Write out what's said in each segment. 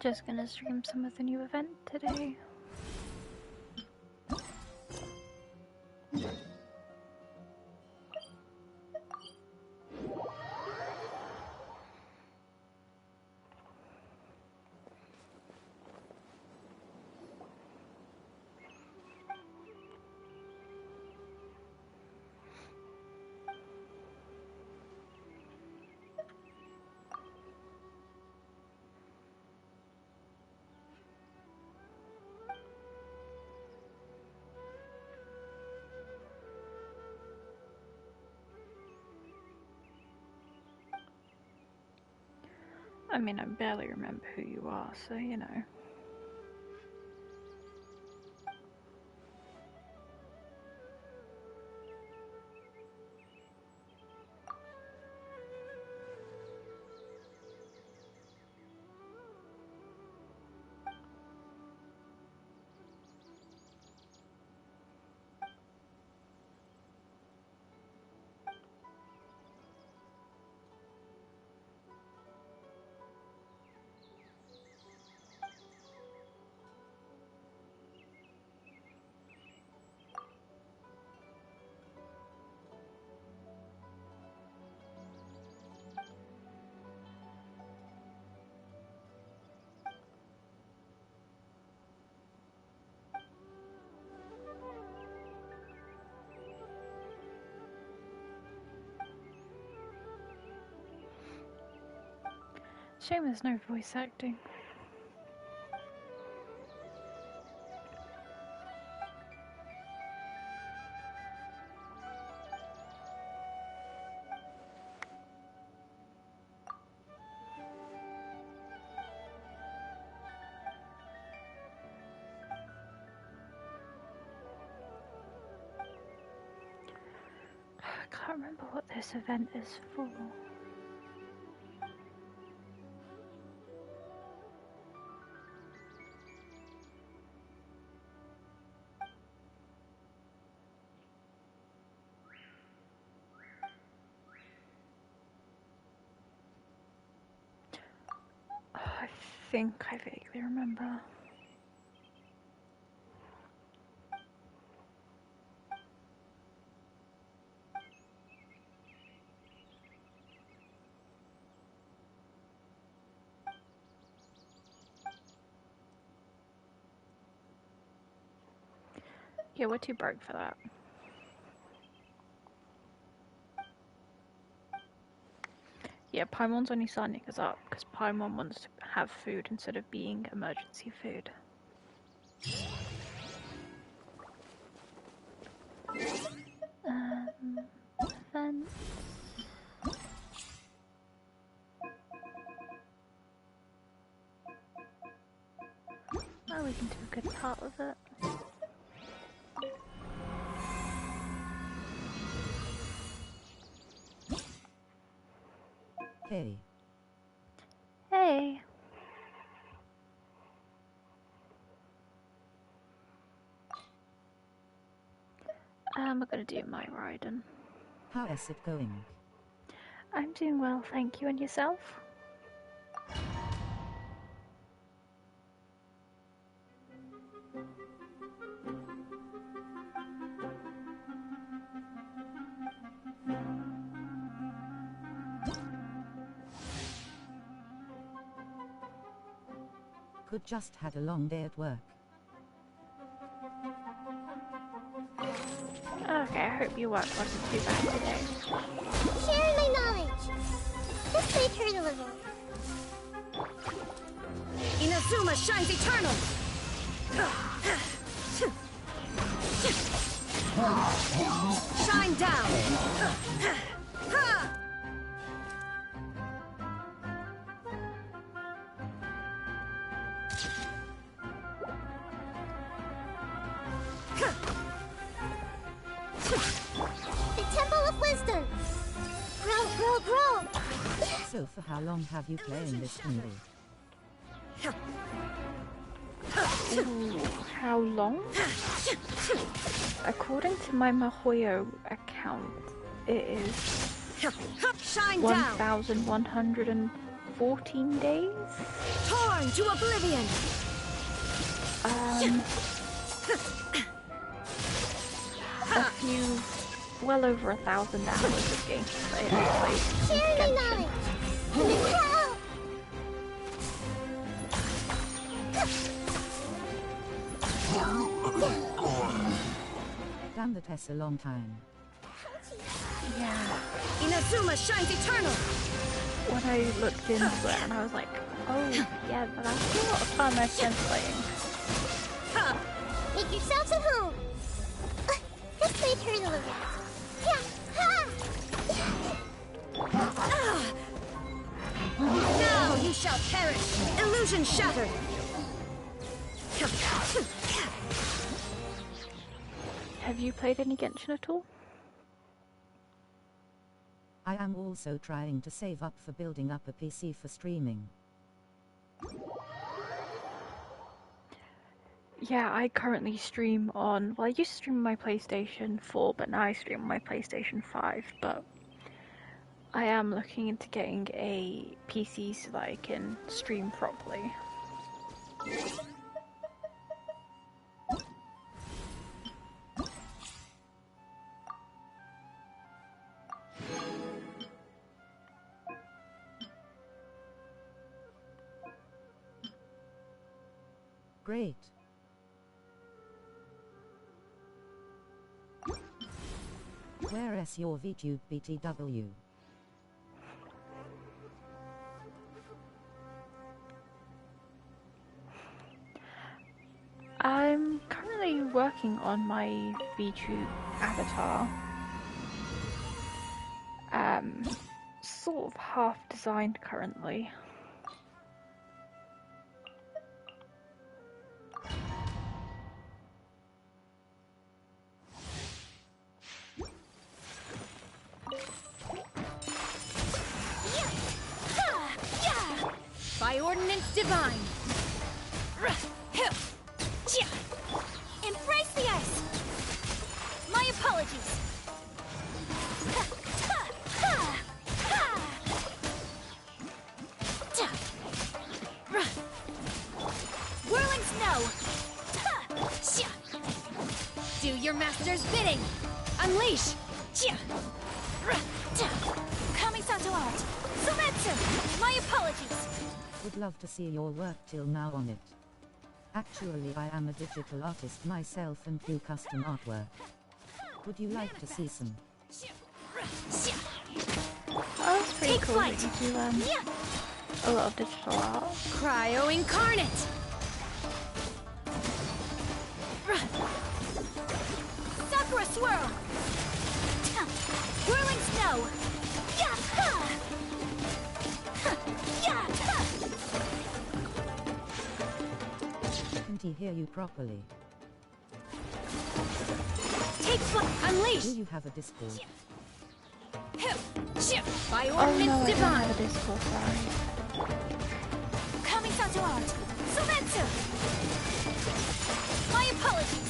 Just gonna stream some of the new event today. I mean, I barely remember who you are, so you know. Shame there's no voice acting. I can't remember what this event is for. I think I vaguely remember. Yeah, we're too broke for that. Yeah, Paimon's only signing us up because Paimon wants to have food instead of being emergency food. Then... Oh, we can do a good part with it. Hey. Hey. We're gonna do my riding. How is it going? I'm doing well, thank you. And yourself? Could just had a long day at work. Okay, I hope your work wasn't too bad today. Sharing my knowledge. This made her deliver. Inazuma shines eternal! Shine down! The Temple of Wisdom. Grow, grow, grow. So for how long have you playing this movie? Ooh, how long? According to my Mahoyo account, it is Shine 1,140 14 days. Torn to oblivion! A few, well over 1,000 hours of gameplay I played Share my Genshin. knowledge. Damn, that has a long time. Yeah. Inazuma shines eternal! When I looked into it and I was like, oh yeah, that's a lot of time I spent playing. Make yourselves at home. Let's play turn a little. Yeah. Now you shall perish! Illusion shattered! Have you played any Genshin at all? I am also trying to save up for building up a PC for streaming. Yeah, I currently stream on, well, I used to stream on my PlayStation 4, but now I stream on my PlayStation 5, but I am looking into getting a PC so that I can stream properly. Great. Where is your VTube BTW? I'm currently working on my VTube avatar. Sort of half designed currently. By ordinance divine! Embrace the ice. My apologies. Whirling snow! Do your master's bidding! Unleash! Kamisato art. Sumetsu. My apologies. Would love to see your work till now on it. Actually, I am a digital artist myself and do custom artwork. Would you like to see some? Oh, that's pretty Take cool flight. that you do a lot of digital art. Cryo incarnate! Sakura swirl. Whirling snow. Can't he hear you properly? Take flight. Unleash! Do you have a Discord? By Oh ordinance no, I don't divine! have a Discord, sorry. Kamisato art. Sumetsu. My apologies.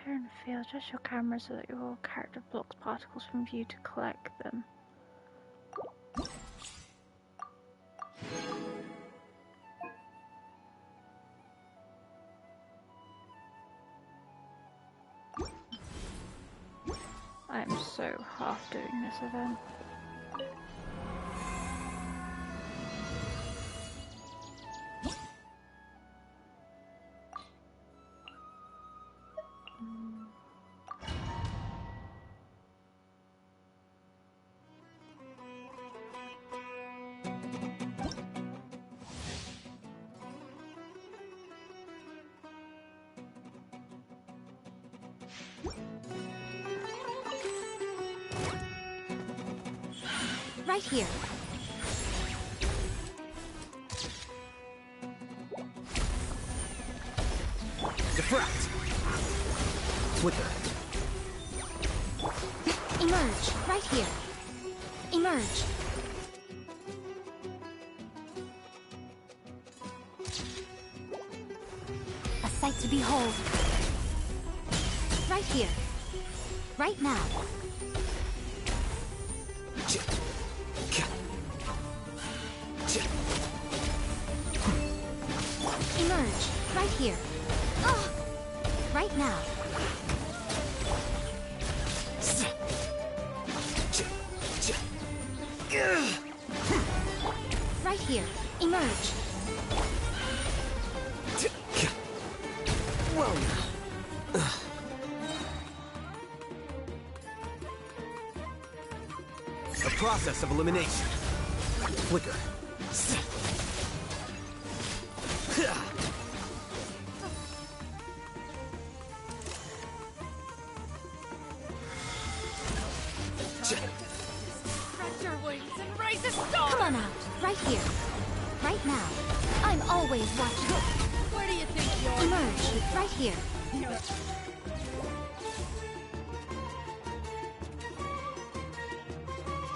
Appear in the field, adjust your camera so that your character blocks particles from view to collect them. I am so half doing this event. right here. Diffract. Flicker. Emerge, right here. Emerge. A sight to behold. Right here. Right now. Emerge, right here. Right now. Right here. Emerge. Well, a process of elimination. Flicker. Spread your wings and raise a storm! Come on out, right here. Right now. I'm always watching. Where do you think you're? Emerge, right here.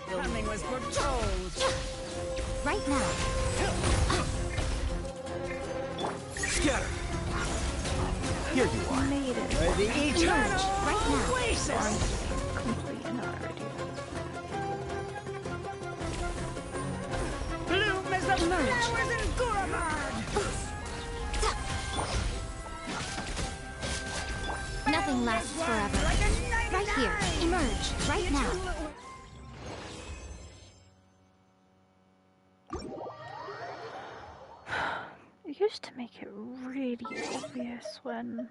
Coming was foretold. Right now. Scatter. Here you are. Made it. The Emerge, right now. Complete and already. Bloom as the Emerge. flowers in Guramard. Nothing lasts forever. Right here. Emerge, right now. It used to make it really obvious when...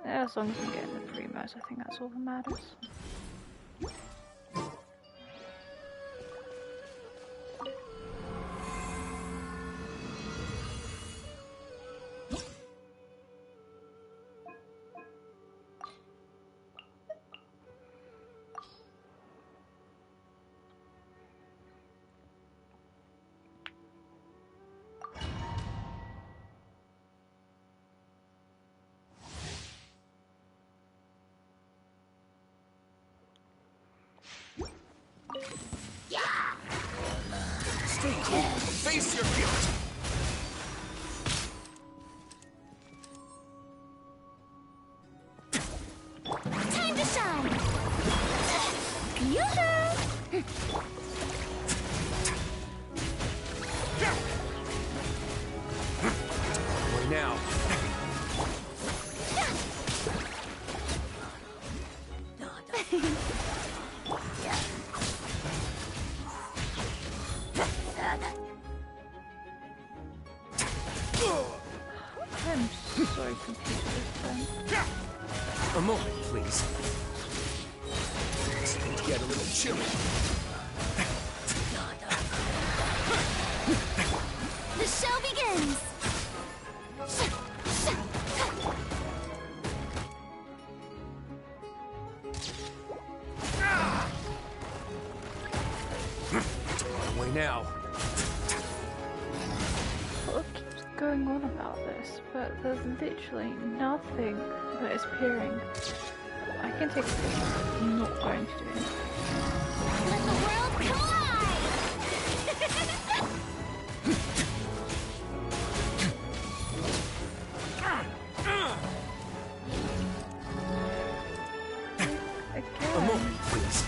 Yeah, as long as I'm getting the primos, I think that's all that matters. Stay cool. Face your guilt. Time to shine! Yoo-hoo! Right now. I'm so confused with them. A moment, please. It's going to get a little chilly. The show begins! Away now. What keeps going on about this, but there's literally nothing that is appearing. I can take a picture, I'm not going to do anything. Let the world collide! A moment, please.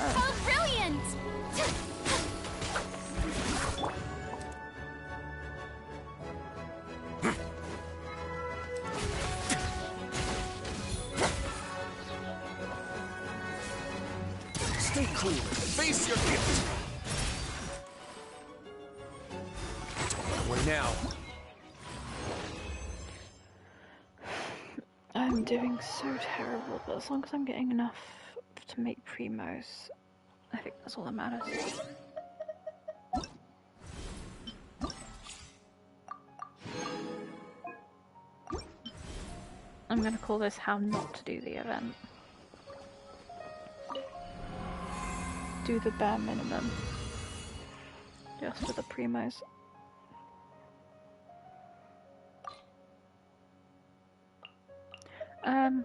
How brilliant! Stay cool and face your guilt. Away now. I'm I'm doing so terrible, but as long as I'm getting enough to make primos, I think that's all that matters. I'm gonna call this how not to do the event. Do the bare minimum. Just for the primos.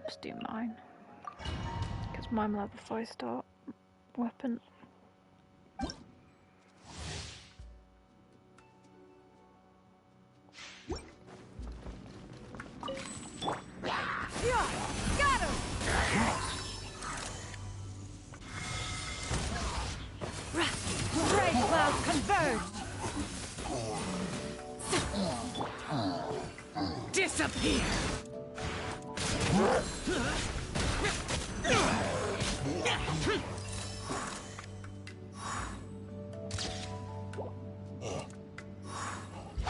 Let's do mine. Because mine will have a 5-star weapon. Got him! Stray clouds converge! Disappear!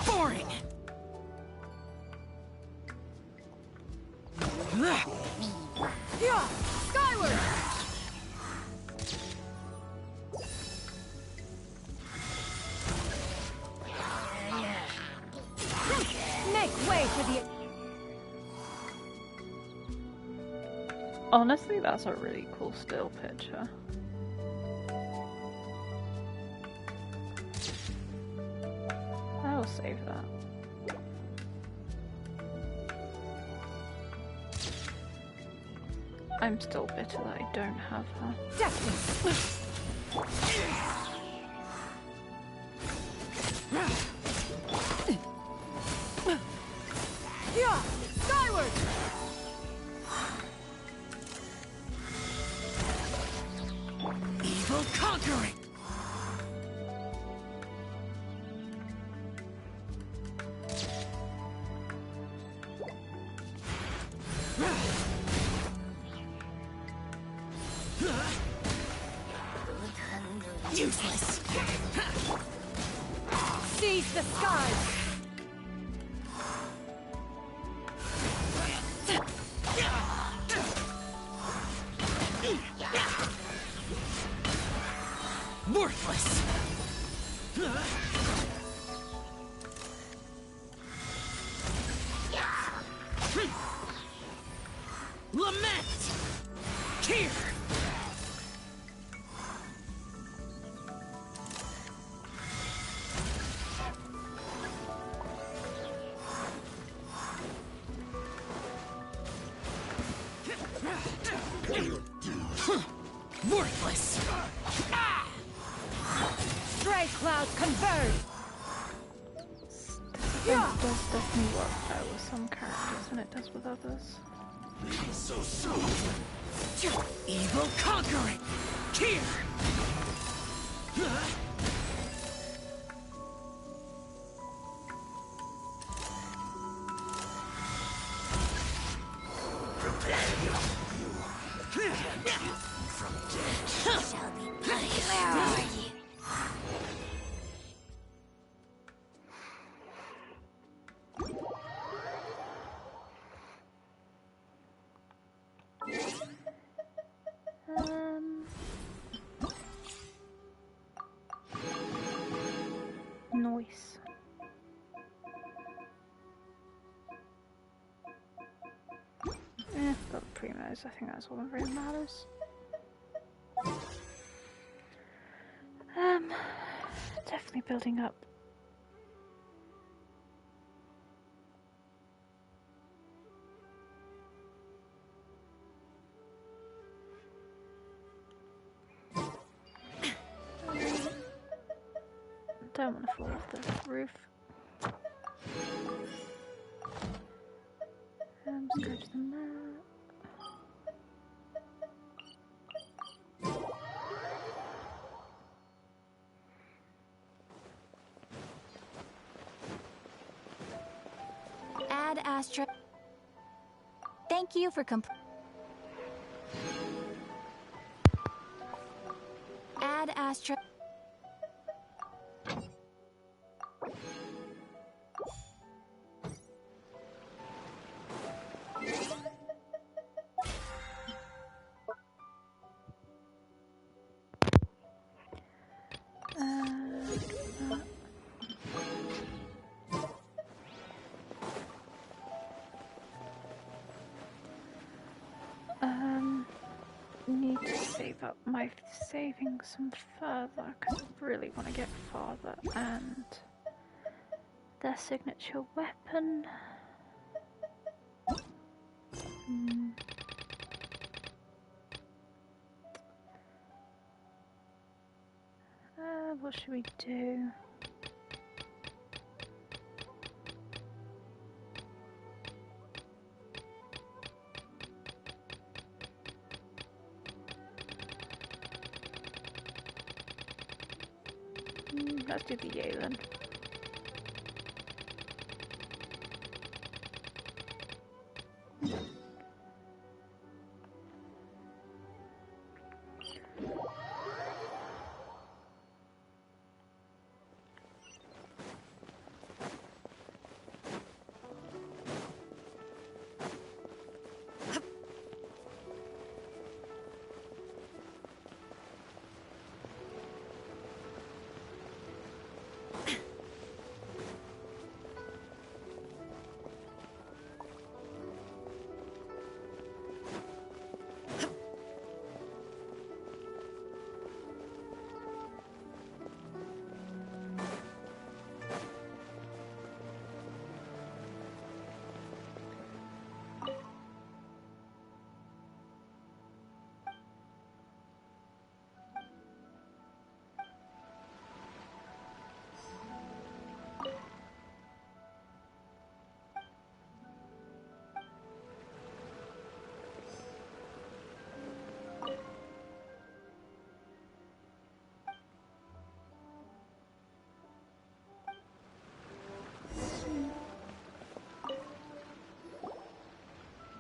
Boring! Yeah! Skyward! Make way for the... Honestly, that's a really cool still picture. I will save that. I'm still bitter that I don't have her. Destiny! Yeah! Skyward! Evil conquering! Useless! Seize the skies! Worthless! Lament! Here! Worthless! Stray clouds converge! It does definitely work better with some characters than it does with others. So soon! Evil conquering! Here! From death shall be punished. Where are you? Noise. Got the primos. I think that's all that really matters. Definitely building up. Don't want to fall off the roof. Scratch them there. Add Astra. Thank you for Add Astra. save up my savings some further because I really want to get farther. And their signature weapon. What should we do? Let's do the yay then.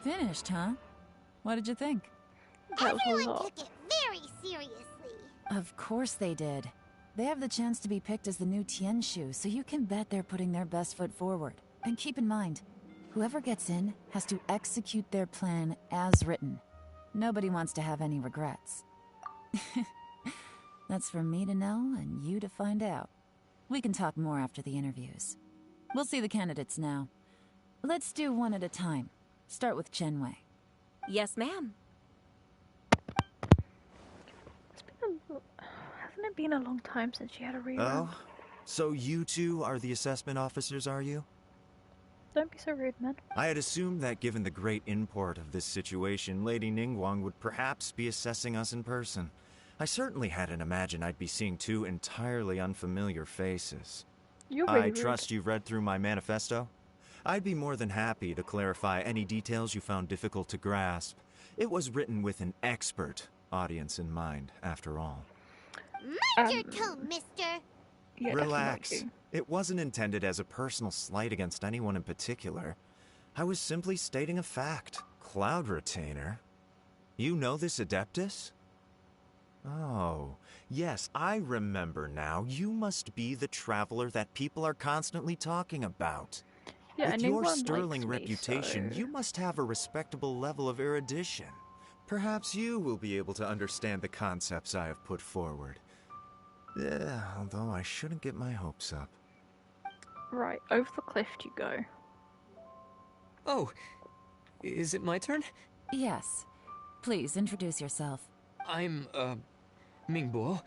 Finished, huh? What did you think? That was a Everyone lot. took it very seriously. Of course they did. They have the chance to be picked as the new Tianshu, so you can bet they're putting their best foot forward. And keep in mind, whoever gets in has to execute their plan as written. Nobody wants to have any regrets. That's for me to know and you to find out. We can talk more after the interviews. We'll see the candidates now. Let's do one at a time. Start with Chenwei. Yes, ma'am. Hasn't it been a long time since you had a rerun? Oh? So you two are the assessment officers, are you? Don't be so rude, man. I had assumed that given the great import of this situation, Lady Ningguang would perhaps be assessing us in person. I certainly hadn't imagined I'd be seeing two entirely unfamiliar faces. You're really I rude. trust you've read through my manifesto? I'd be more than happy to clarify any details you found difficult to grasp. It was written with an expert audience in mind, after all. Mind your tone, mister. Yeah, Relax. definitely. It wasn't intended as a personal slight against anyone in particular. I was simply stating a fact. Cloud Retainer? You know this Adeptus? Oh, yes, I remember now. You must be the traveler that people are constantly talking about. Yeah, With no your one sterling likes me, reputation, so- you must have a respectable level of erudition. Perhaps you will be able to understand the concepts I have put forward. Yeah, although I shouldn't get my hopes up. Right, over the cliff you go. Oh, is it my turn? Yes. Please introduce yourself. I'm, Mingbo.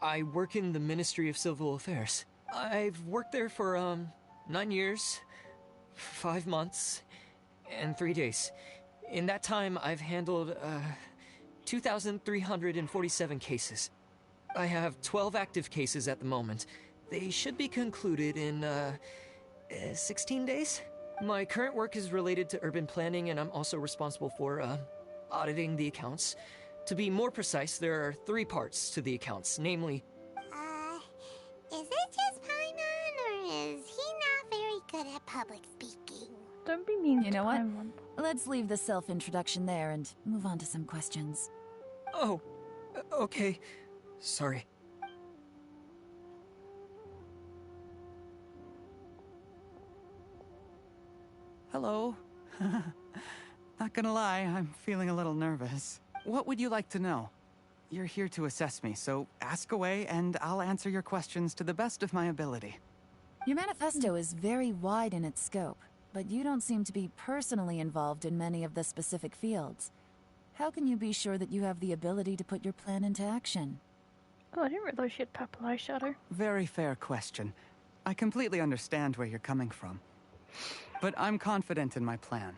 I work in the Ministry of Civil Affairs. I've worked there for, 9 years, 5 months, and 3 days. In that time, I've handled, 2,347 cases. I have 12 active cases at the moment. They should be concluded in, 16 days. My current work is related to urban planning, and I'm also responsible for, auditing the accounts. To be more precise, there are 3 parts to the accounts, namely... Is it just Paimon, or is he not very good at public speaking? Don't be mean You to know what? Paimon. Let's leave the self-introduction there and move on to some questions. Oh, okay. Sorry. Hello. Not gonna lie, I'm feeling a little nervous. What would you like to know? You're here to assess me, so ask away and I'll answer your questions to the best of my ability. Your manifesto is very wide in its scope, but you don't seem to be personally involved in many of the specific fields. how can you be sure that you have the ability to put your plan into action? Oh, I didn't realize she had purple eyeshadow. Very fair question. I completely understand where you're coming from. But I'm confident in my plan.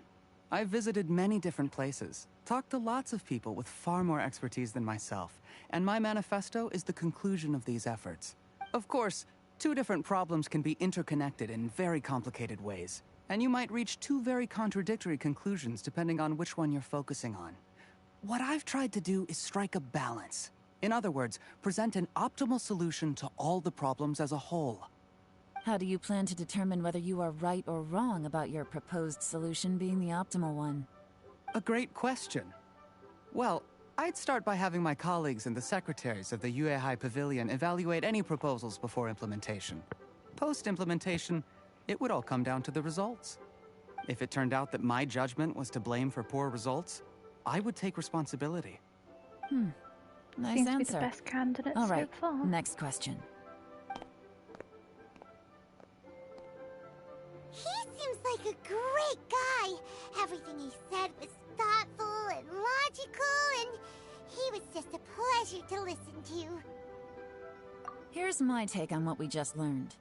I've visited many different places, talked to lots of people with far more expertise than myself, and my manifesto is the conclusion of these efforts. Of course, two different problems can be interconnected in very complicated ways, and you might reach two very contradictory conclusions depending on which one you're focusing on. What I've tried to do is strike a balance. In other words, present an optimal solution to all the problems as a whole. How do you plan to determine whether you are right or wrong about your proposed solution being the optimal one? A great question. Well, I'd start by having my colleagues and the secretaries of the Yuehai Pavilion evaluate any proposals before implementation. Post-implementation, it would all come down to the results. If it turned out that my judgment was to blame for poor results, I would take responsibility. Nice Seems to be answer. the best candidate All right, so far. next question. He seems like a great guy. Everything he said was thoughtful and logical, and he was just a pleasure to listen to. Here's my take on what we just learned.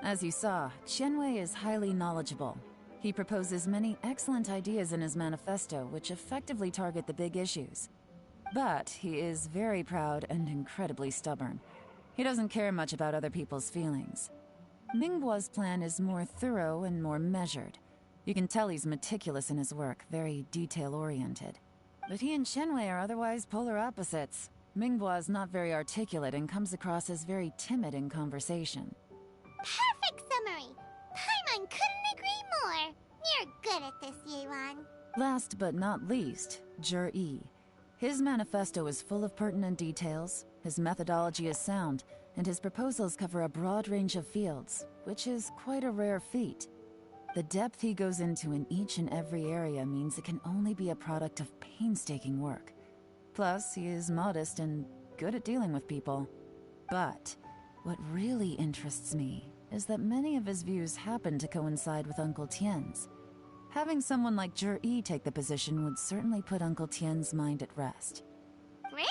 As you saw, Qianwei is highly knowledgeable. He proposes many excellent ideas in his manifesto which effectively target the big issues. But he is very proud and incredibly stubborn. He doesn't care much about other people's feelings. Mingguo's plan is more thorough and more measured. You can tell he's meticulous in his work, very detail-oriented. But he and Qianwei are otherwise polar opposites. Mingguo is not very articulate and comes across as very timid in conversation. Perfect summary. Paimon couldn't agree more. You're good at this, Yuan. Last but not least, Zhi. His manifesto is full of pertinent details, his methodology is sound, and his proposals cover a broad range of fields, which is quite a rare feat. The depth he goes into in each and every area means it can only be a product of painstaking work. Plus, he is modest and good at dealing with people. But what really interests me is that many of his views happen to coincide with Uncle Tien's. Having someone like Zhi take the position would certainly put Uncle Tien's mind at rest. Great!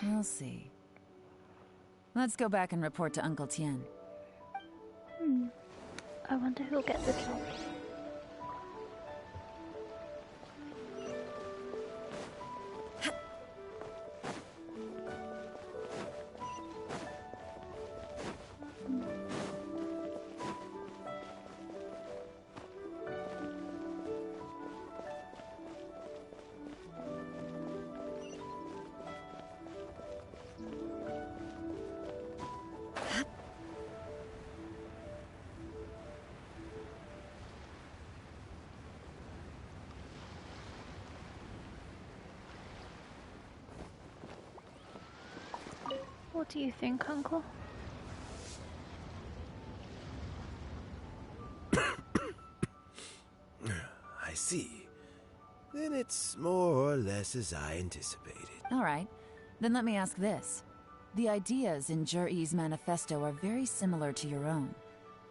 We'll see. Let's go back and report to Uncle Tien. I wonder who'll get the job. What do you think, Uncle? I see. Then it's more or less as I anticipated. All right, then let me ask this. The ideas in Zhi's manifesto are very similar to your own.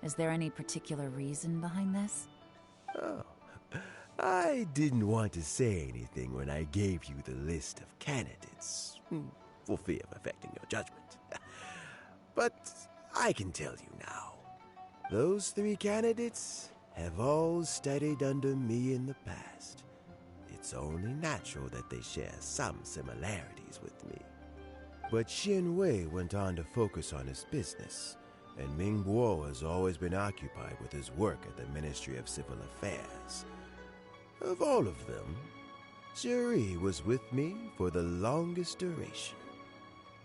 Is there any particular reason behind this? Oh, I didn't want to say anything when I gave you the list of candidates, for fear of affecting your judgment. But I can tell you now. Those 3 candidates have all studied under me in the past. It's only natural that they share some similarities with me. But Xin Wei went on to focus on his business, and Ming Guo has always been occupied with his work at the Ministry of Civil Affairs. Of all of them, Zhi was with me for the longest duration.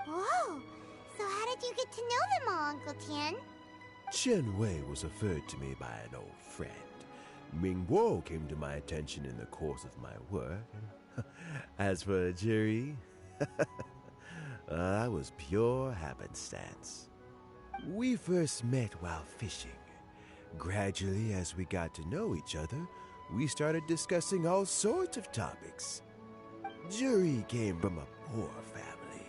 Whoa! So how did you get to know them all, Uncle Tien? Chen Wei was referred to me by an old friend. Ming Guo came to my attention in the course of my work. As for Zhi, that was pure happenstance. We first met while fishing. Gradually, as we got to know each other, we started discussing all sorts of topics. Zhi came from a poor family,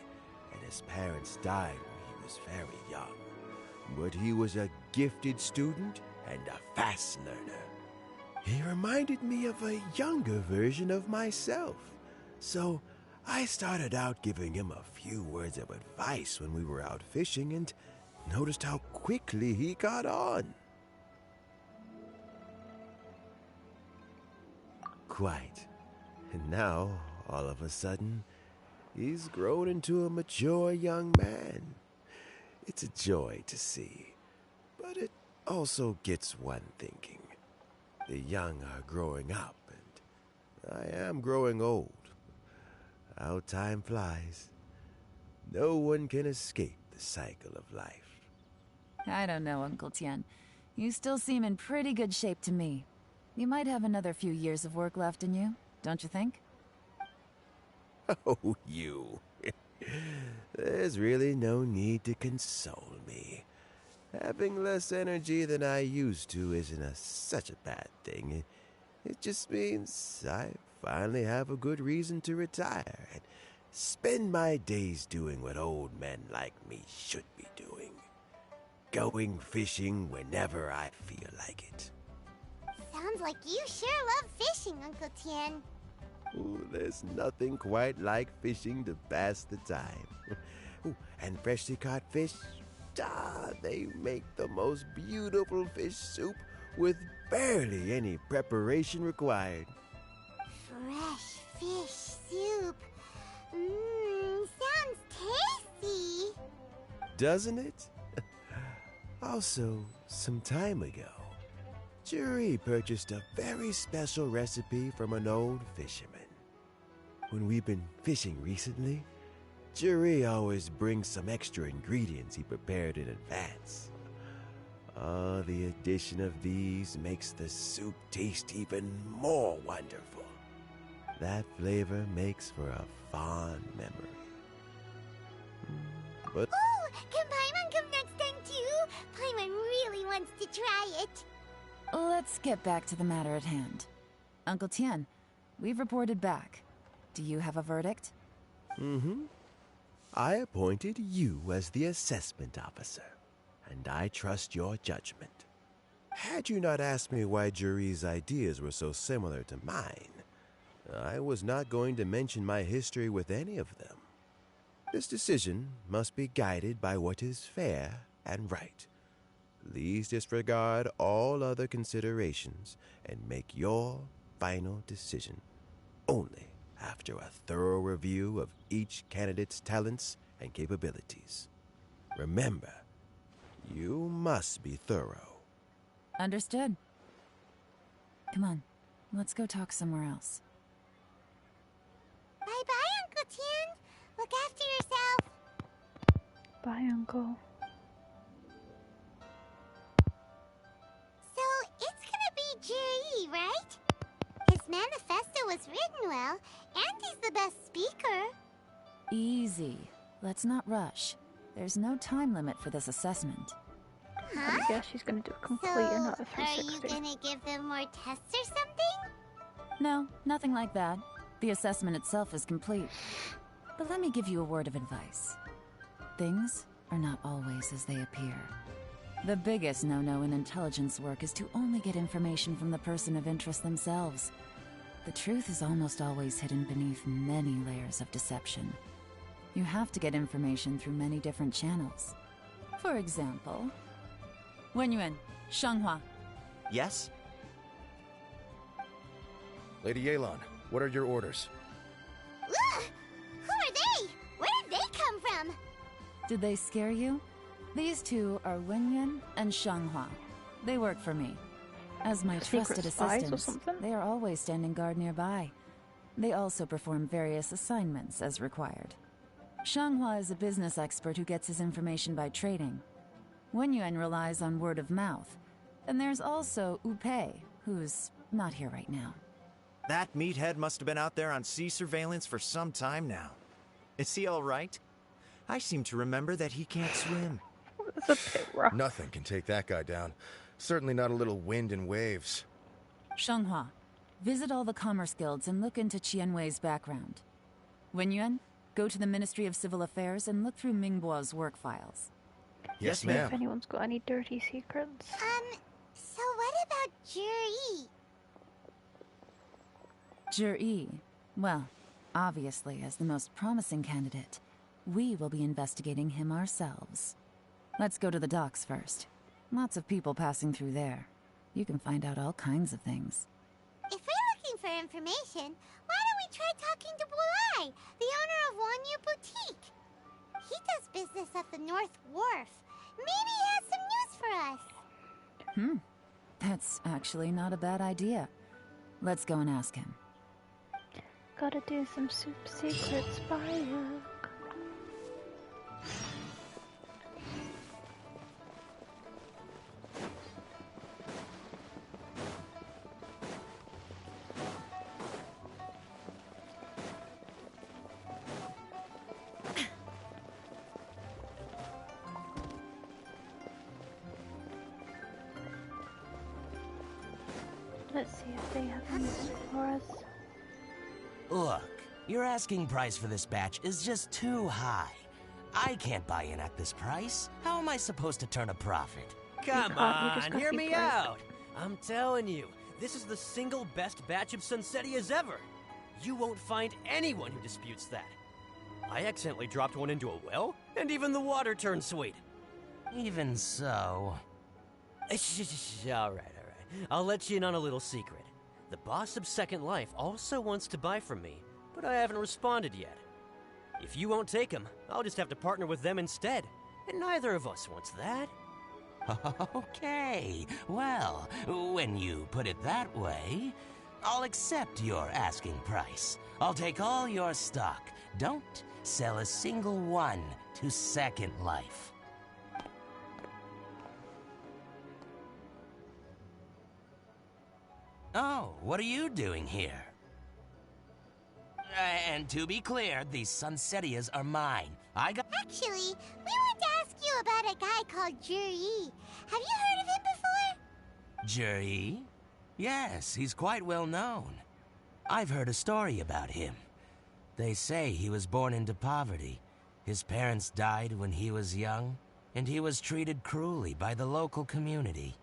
and his parents died when he was very young. But he was a gifted student and a fast learner. He reminded me of a younger version of myself. So I started out giving him a few words of advice when we were out fishing and noticed how quickly he got on. Quite. And now, all of a sudden, he's grown into a mature young man. It's a joy to see, but it also gets one thinking. The young are growing up, and I am growing old. How time flies. No one can escape the cycle of life. I don't know, Uncle Tien. You still seem in pretty good shape to me. You might have another few years of work left in you, don't you think? Oh, you. There's really no need to console me. Having less energy than I used to isn't such a bad thing. It just means I finally have a good reason to retire and spend my days doing what old men like me should be doing. Going fishing whenever I feel like it. Sounds like you sure love fishing, Uncle Tien. Ooh, there's nothing quite like fishing to pass the time. Ooh, and freshly caught fish, they make the most beautiful fish soup with barely any preparation required. Fresh fish soup. Sounds tasty. Doesn't it? Also, some time ago, Jury purchased a very special recipe from an old fisherman. When we've been fishing recently, Jury always brings some extra ingredients he prepared in advance. The addition of these makes the soup taste even more wonderful. That flavor makes for a fond memory. But Oh, can Paimon come next time too? Paimon really wants to try it. Let's get back to the matter at hand. Uncle Tien, we've reported back. Do you have a verdict? I appointed you as the assessment officer, and I trust your judgment. Had you not asked me why Jury's ideas were so similar to mine, I was not going to mention my history with any of them. This decision must be guided by what is fair and right. Please disregard all other considerations and make your final decision only after a thorough review of each candidate's talents and capabilities. Remember, you must be thorough. Understood. Come on, let's go talk somewhere else. Bye-bye, Uncle Tien. Look after yourself. Bye, Uncle. So, it's gonna be Juri, right? His manifesto was written well, and he's the best speaker. Easy. Let's not rush. There's no time limit for this assessment. Huh? I guess she's gonna do a complete So, another are you 360. gonna give them more tests or something? No, nothing like that. The assessment itself is complete. But let me give you a word of advice. Things are not always as they appear. The biggest no-no in intelligence work is to only get information from the person of interest themselves. The truth is almost always hidden beneath many layers of deception. You have to get information through many different channels. For example, Wenyuan, Shanghua. Yes? Lady Yelan, what are your orders? Ugh! Who are they? Where did they come from? Did they scare you? These two are Wenyuan and Shanghua. They work for me. As my Secret trusted spies or assistants, something? they are always standing guard nearby. They also perform various assignments as required. Shanghua is a business expert who gets his information by trading. Wenyuan relies on word of mouth. And there's also Upei, who's not here right now. That meathead must have been out there on sea surveillance for some time now. Is he all right? I seem to remember that he can't swim. It's a bit rough. Nothing can take that guy down. Certainly not a little wind and waves. Shanghua, visit all the commerce guilds and look into Qianwei's background. Wenyuan, go to the Ministry of Civil Affairs and look through Mingbo's work files. Yes, See if ma'am. anyone's got any dirty secrets. So what about Juri? Jur-E. Well, obviously, as the most promising candidate, we will be investigating him ourselves. Let's go to the docks first. Lots of people passing through there. You can find out all kinds of things. If we're looking for information, why don't we try talking to Bulai, the owner of Wanyu Boutique? He does business at the North Wharf. Maybe he has some news for us. That's actually not a bad idea. Let's go and ask him. Gotta do some super secret spy work. Let's see if they have anything for us. Look, your asking price for this batch is just too high. I can't buy in at this price. How am I supposed to turn a profit? Come You just on, gotta hear be me broke. out. I'm telling you, this is the single best batch of Sunsetias ever. You won't find anyone who disputes that. I accidentally dropped one into a well, and even the water turned sweet. Even so... All right. I'll let you in on a little secret. The boss of Second Life also wants to buy from me, but I haven't responded yet. If you won't take him, I'll just have to partner with them instead, and neither of us wants that. Okay, well, when you put it that way, I'll accept your asking price. I'll take all your stock. Don't sell a single one to Second Life. Oh, what are you doing here? And to be clear, these Sunsetias are mine. Actually, we want to ask you about a guy called Jur-E. Have you heard of him before? Jur-E? Yes, he's quite well known. I've heard a story about him. They say he was born into poverty. His parents died when he was young, and he was treated cruelly by the local community.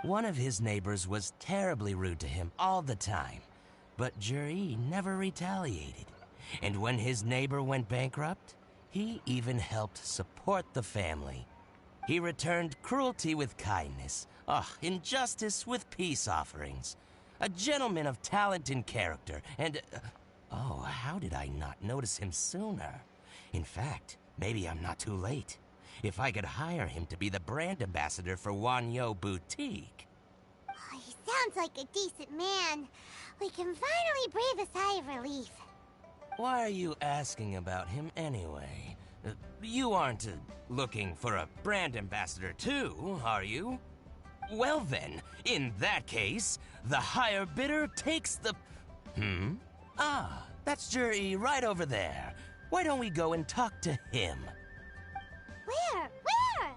One of his neighbors was terribly rude to him all the time, but Jur-E never retaliated. And when his neighbor went bankrupt, he even helped support the family. He returned cruelty with kindness, injustice with peace offerings. A gentleman of talent and character, and... oh, how did I not notice him sooner? In fact, maybe I'm not too late. If I could hire him to be the brand ambassador for Wanyu Boutique. Oh, he sounds like a decent man. We can finally breathe a sigh of relief. Why are you asking about him anyway? You aren't looking for a brand ambassador too, are you? Well then, in that case, the higher bidder takes the... Ah, that's Jur-E right over there. Why don't we go and talk to him? Where? Where?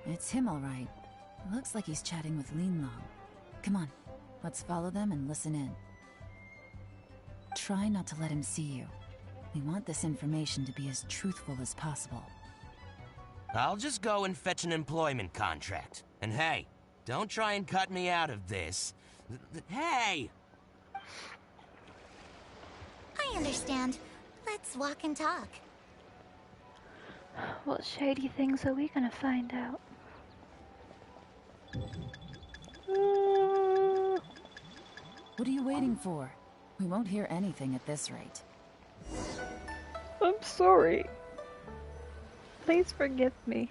It's him, all right. Looks like he's chatting with Linlong. Come on, let's follow them and listen in. Try not to let him see you. We want this information to be as truthful as possible. I'll just go and fetch an employment contract. And hey, don't try and cut me out of this. Hey! I understand. Let's walk and talk. What shady things are we gonna find out? What are you waiting for? We won't hear anything at this rate. I'm sorry. Please forgive me.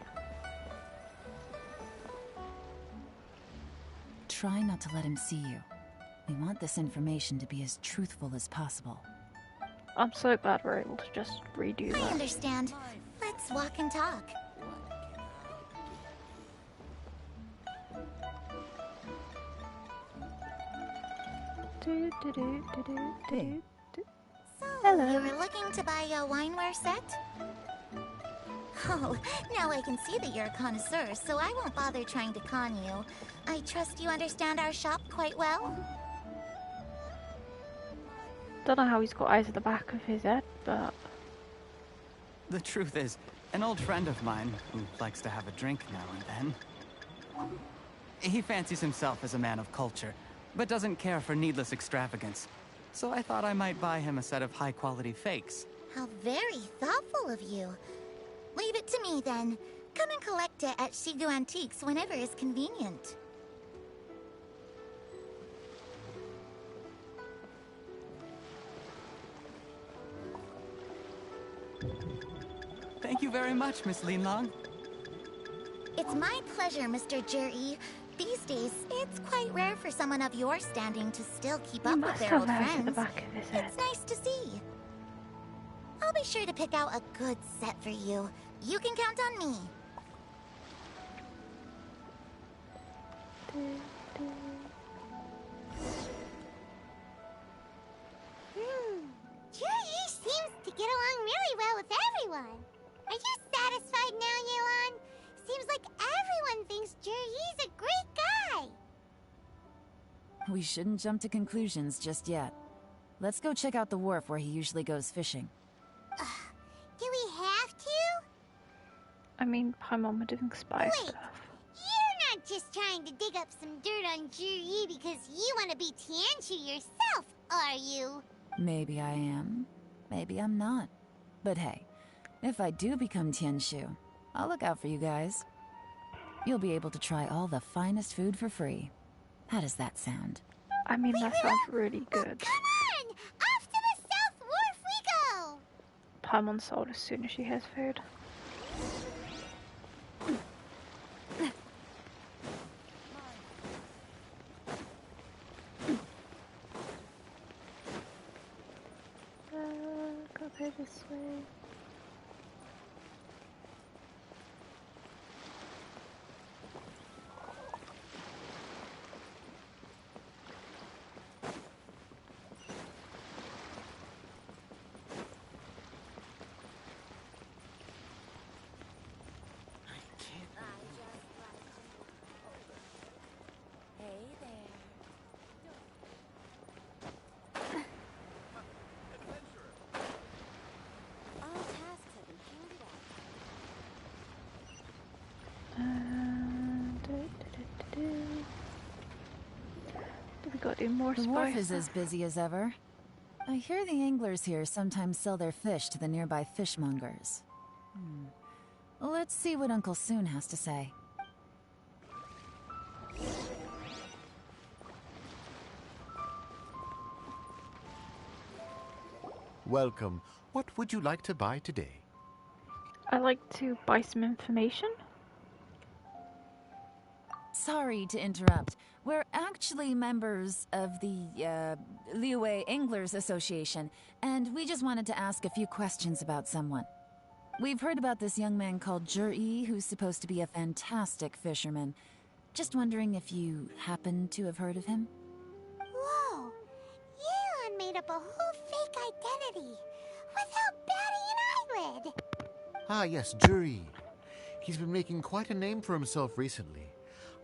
Try not to let him see you. We want this information to be as truthful as possible. I'm so glad we're able to just redo I that. understand. Let's walk and talk. Hey. So, Hello. you were looking to buy a wineware set? Oh, now I can see that you're a connoisseur, so I won't bother trying to con you. I trust you understand our shop quite well? Don't know how he's got eyes at the back of his head, but... The truth is, an old friend of mine who likes to have a drink now and then. He fancies himself as a man of culture, but doesn't care for needless extravagance. So I thought I might buy him a set of high-quality fakes. How very thoughtful of you. Leave it to me, then. Come and collect it at Shigu Antiques whenever is convenient. Thank you very much, Miss Linlong. It's my pleasure, Mr. Juri. These days, it's quite rare for someone of your standing to still keep up with their old friends. It's nice to see. I'll be sure to pick out a good set for you. You can count on me. Juri seems to get along really well with everyone. Are you satisfied now, Yelan? Seems like everyone thinks Juri's a great guy. We shouldn't jump to conclusions just yet. Let's go check out the wharf where he usually goes fishing. Do we have to? I mean, Paimon, we're doing spy Wait, stuff. you're not just trying to dig up some dirt on Juri because you want to be Tianshu yourself, are you? Maybe I am. Maybe I'm not. But hey, if I do become Tianshu, I'll look out for you guys. You'll be able to try all the finest food for free. How does that sound? I mean, that sounds really good. Come on! Off to the South Wharf we go! Paimon sold as soon as she has food. Gotta go this way. We gotta do more The spy wharf is stuff. as busy as ever. I hear the anglers here sometimes sell their fish to the nearby fishmongers. Let's see what Uncle Soon has to say. Welcome. What would you like to buy today? I'd like to buy some information. Sorry to interrupt. We're actually members of the, Liyue Anglers Association, and we just wanted to ask a few questions about someone. We've heard about this young man called Juri, who's supposed to be a fantastic fisherman. Just wondering if you happen to have heard of him? Whoa! Yelan made up a whole fake identity without batting an eyelid! Ah, yes, Juri. He's been making quite a name for himself recently.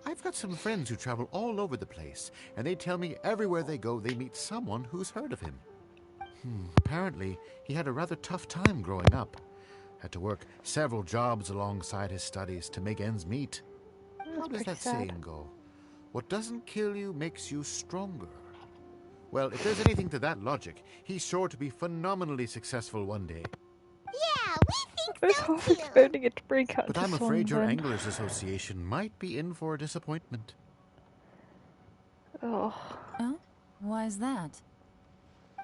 I've got some friends who travel all over the place, and they tell me everywhere they go they meet someone who's heard of him. Apparently, he had a rather tough time growing up. Had to work several jobs alongside his studies to make ends meet. How does that saying go? What doesn't kill you makes you stronger. Well, if there's anything to that logic, he's sure to be phenomenally successful one day. Yeah, we I was half expecting it to break out But into I'm afraid song your then. Anglers Association might be in for a disappointment. Oh. Oh? Why is that?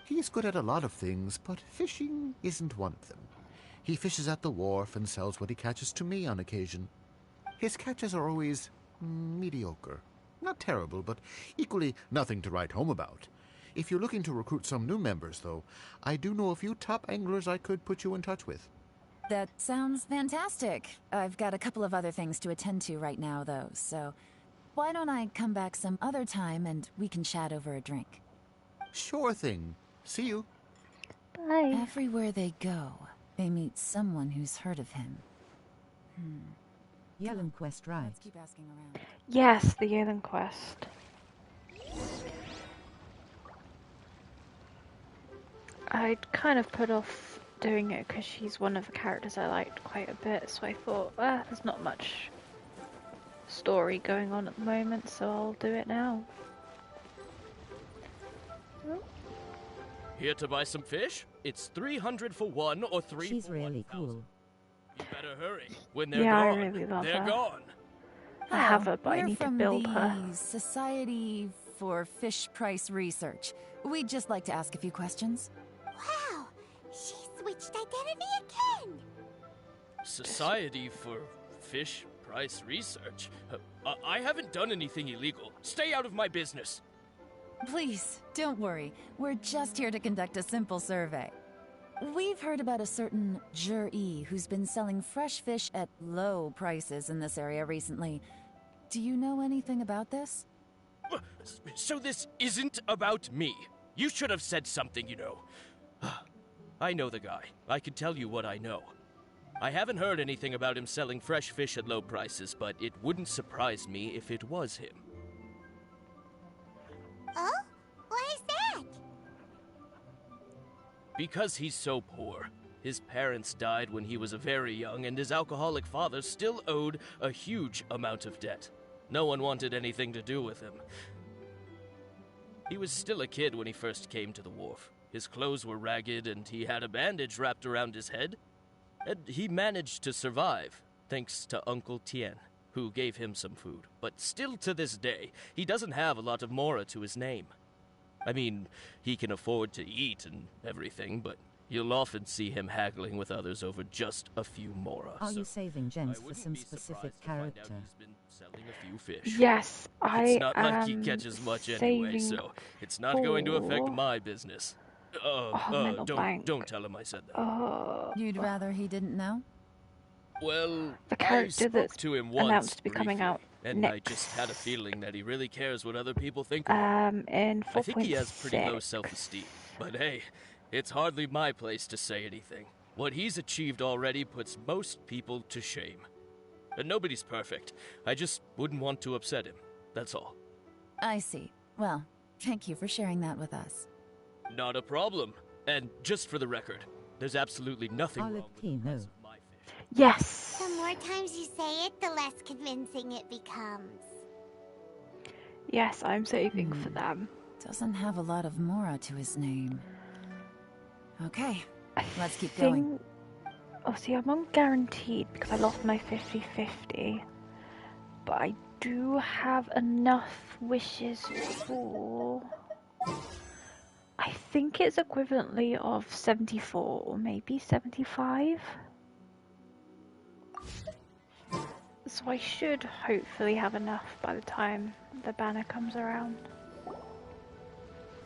He's good at a lot of things, but fishing isn't one of them. He fishes at the wharf and sells what he catches to me on occasion. His catches are always mediocre. Not terrible, but equally nothing to write home about. If you're looking to recruit some new members, though, I do know a few top anglers I could put you in touch with. That sounds fantastic. I've got a couple of other things to attend to right now, though, so why don't I come back some other time and we can chat over a drink? Sure thing. See you. Bye. Everywhere they go, they meet someone who's heard of him. Yellen Quest right. Let's keep asking around. Yes, the Yelan quest. I'd kind of put off doing it because she's one of the characters I liked quite a bit, so I thought, there's not much story going on at the moment, so I'll do it now. Here to buy some fish? It's 300 for one or 3 She's for really 1,000. cool. You better hurry. When they're Yeah, gone, I really love they're her. gone. I have her, but I we're need to from build the her. Society for Fish Price Research. We'd just like to ask a few questions. Wow, she switched identity again. Society for Fish Price Research? I haven't done anything illegal. Stay out of my business. Please, don't worry. We're just here to conduct a simple survey. We've heard about a certain Jur-E who's been selling fresh fish at low prices in this area recently. Do you know anything about this? So this isn't about me. You should have said something, you know. I know the guy. I can tell you what I know. I haven't heard anything about him selling fresh fish at low prices, but it wouldn't surprise me if it was him. Oh? Why is that? Because he's so poor. His parents died when he was very young, and his alcoholic father still owed a huge amount of debt. No one wanted anything to do with him. He was still a kid when he first came to the wharf. His clothes were ragged, and he had a bandage wrapped around his head. And he managed to survive, thanks to Uncle Tien, who gave him some food. But still to this day, he doesn't have a lot of mora to his name. I mean, he can afford to eat and everything, but you'll often see him haggling with others over just a few mora. Are you saving gems for some specific character? Selling a few fish. Yes, I It's not am like he catches much anyway, saving so it's not going to affect for- my business. mental blank. Don't tell him I said that. You'd rather he didn't know? Well, The I character spoke that's to him once announced to be coming briefly, out and I next. just had a feeling that he really cares what other people think of him. In I think he has pretty low 4.6. self-esteem, but hey, it's hardly my place to say anything. What he's achieved already puts most people to shame. And nobody's perfect. I just wouldn't want to upset him. That's all. I see. Well, thank you for sharing that with us. Not a problem. And just for the record, there's absolutely nothing I'll wrong let with T know. Yes. The more times you say it, the less convincing it becomes. Yes, I'm saving for them. Doesn't have a lot of mora to his name. Okay, let's keep going. Oh, see, I'm on guaranteed because I lost my 50-50. But I do have enough wishes for... I think it's equivalently of 74 or maybe 75. So I should hopefully have enough by the time the banner comes around.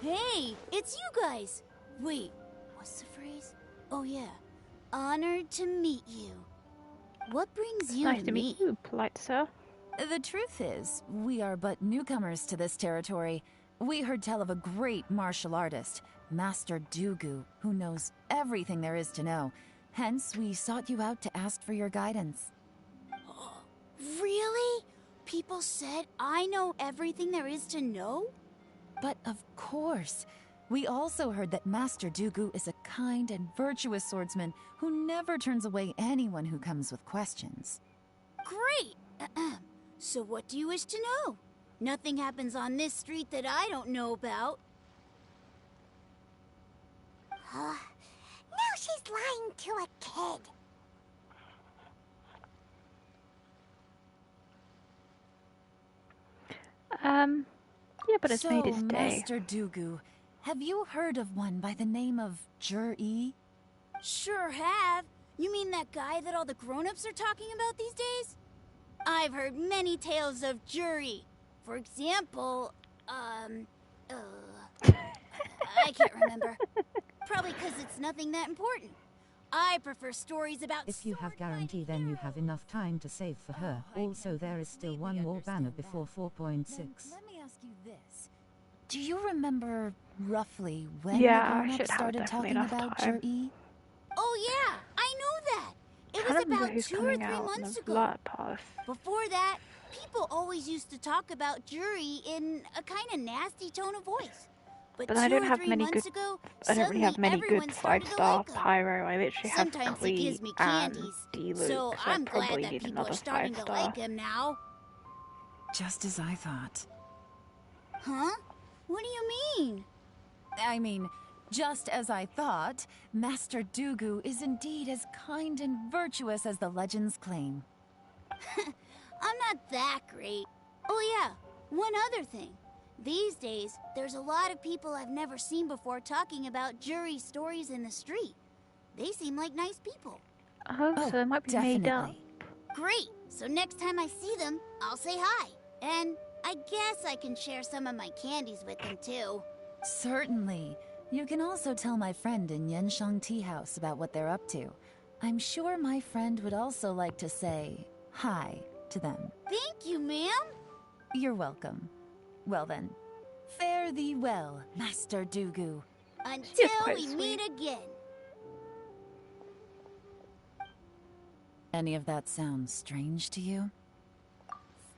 Hey, it's you guys! Wait, what's the phrase? Oh yeah, honored to meet you. What brings you Nice to to me? meet you, polite sir. The truth is, we are but newcomers to this territory. We heard tell of a great martial artist, Master Dugu, who knows everything there is to know. Hence, we sought you out to ask for your guidance. Really? People said I know everything there is to know? But of course. We also heard that Master Dugu is a kind and virtuous swordsman who never turns away anyone who comes with questions. Great! So what do you wish to know? Nothing happens on this street that I don't know about. Now she's lying to a kid. Yeah, but it's so, made his day. Master Dugu, have you heard of one by the name of Jur-E? Sure have. You mean that guy that all the grown-ups are talking about these days? I've heard many tales of Juri. For example, I can't remember. Probably because it's nothing that important. I prefer stories about If you have guarantee, then you have enough time to save for her. Also, there is still one more banner before 4.6. Let me ask you this. Do you remember roughly when Yeah, the I grown-ups should have started definitely talking enough about time. Jur-E? Oh yeah, I know that. It I was don't remember about who's 2 or coming 3 out in months the ago. latter part of... Before that, people always used to talk about Juri in a kind of nasty tone of voice. But I don't have many good. Ago, I don't really have many everyone good started to 5-star like 'em. pyro. I literally have Sometimes he Clee gives me and candies, D-Luke, so I I'm glad probably that need people are another starting to 5-star. like him now. Just as I thought. Huh? What do you mean? I mean, Just as I thought, Master Dugu is indeed as kind and virtuous as the legends claim. I'm not that great. Oh yeah, one other thing. These days, there's a lot of people I've never seen before talking about jury stories in the street. They seem like nice people. Oh, so they might be made up. Great! So next time I see them, I'll say hi. And I guess I can share some of my candies with them too. Certainly. You can also tell my friend in Yenshang Tea House about what they're up to. I'm sure my friend would also like to say hi to them. Thank you, ma'am. You're welcome. Well then, fare thee well, Master Dugu. Until we meet again. Any of that sound strange to you?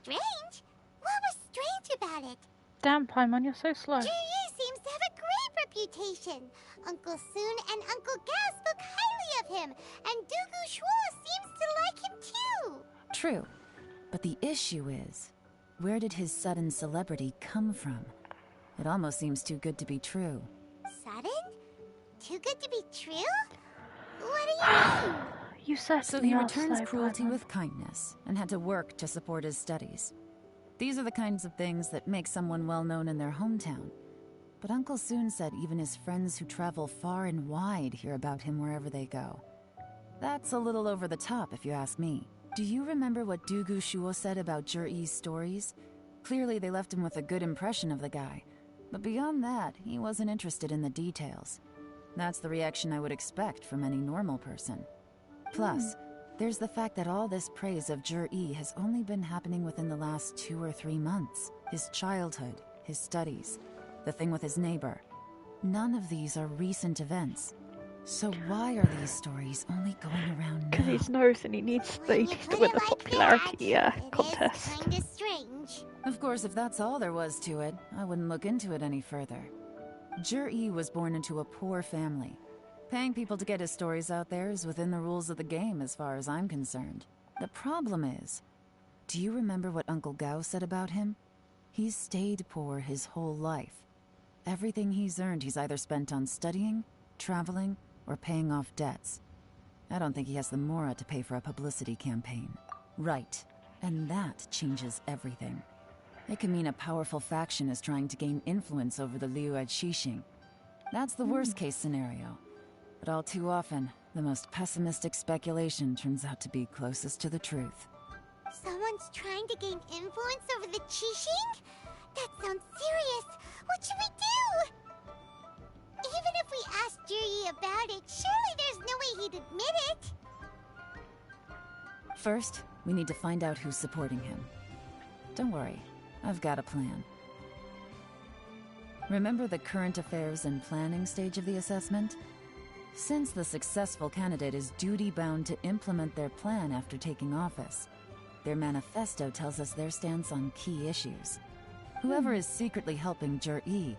Strange? What was strange about it? Damn, Paimon, you're so slow. Jiryu seems to have a great reputation. Uncle Soon and Uncle Gao spoke highly of him, and Dugu Shuo seems to like him too. True, but the issue is, where did his sudden celebrity come from? It almost seems too good to be true. Sudden? Too good to be true? What do you mean? You said so he returns cruelty with kindness, and had to work to support his studies. These are the kinds of things that make someone well known in their hometown. But Uncle Soon said even his friends who travel far and wide hear about him wherever they go. That's a little over the top, if you ask me. Do you remember what Dugu Shuo said about Jur-E's stories? Clearly they left him with a good impression of the guy. But beyond that, he wasn't interested in the details. That's the reaction I would expect from any normal person. Plus, there's the fact that all this praise of Jur-E has only been happening within the last 2 or 3 months. His childhood, his studies, the thing with his neighbor. None of these are recent events. So why are these stories only going around now? Because he knows and he needs to win the popularity contest. It's kinda strange. Of course, if that's all there was to it, I wouldn't look into it any further. Jur-E was born into a poor family. Paying people to get his stories out there is within the rules of the game as far as I'm concerned. The problem is, do you remember what Uncle Gao said about him? He's stayed poor his whole life. Everything he's earned he's either spent on studying, traveling, or paying off debts. I don't think he has the mora to pay for a publicity campaign. Right, and that changes everything. It can mean a powerful faction is trying to gain influence over the Liu at Xixing. That's the worst case scenario. But all too often, the most pessimistic speculation turns out to be closest to the truth. Someone's trying to gain influence over the Qixing? That sounds serious. What should we do? Even if we asked Jiryu about it, surely there's no way he'd admit it. First, we need to find out who's supporting him. Don't worry, I've got a plan. Remember the current affairs and planning stage of the assessment? Since the successful candidate is duty-bound to implement their plan after taking office, their manifesto tells us their stance on key issues. Whoever is secretly helping Jur-E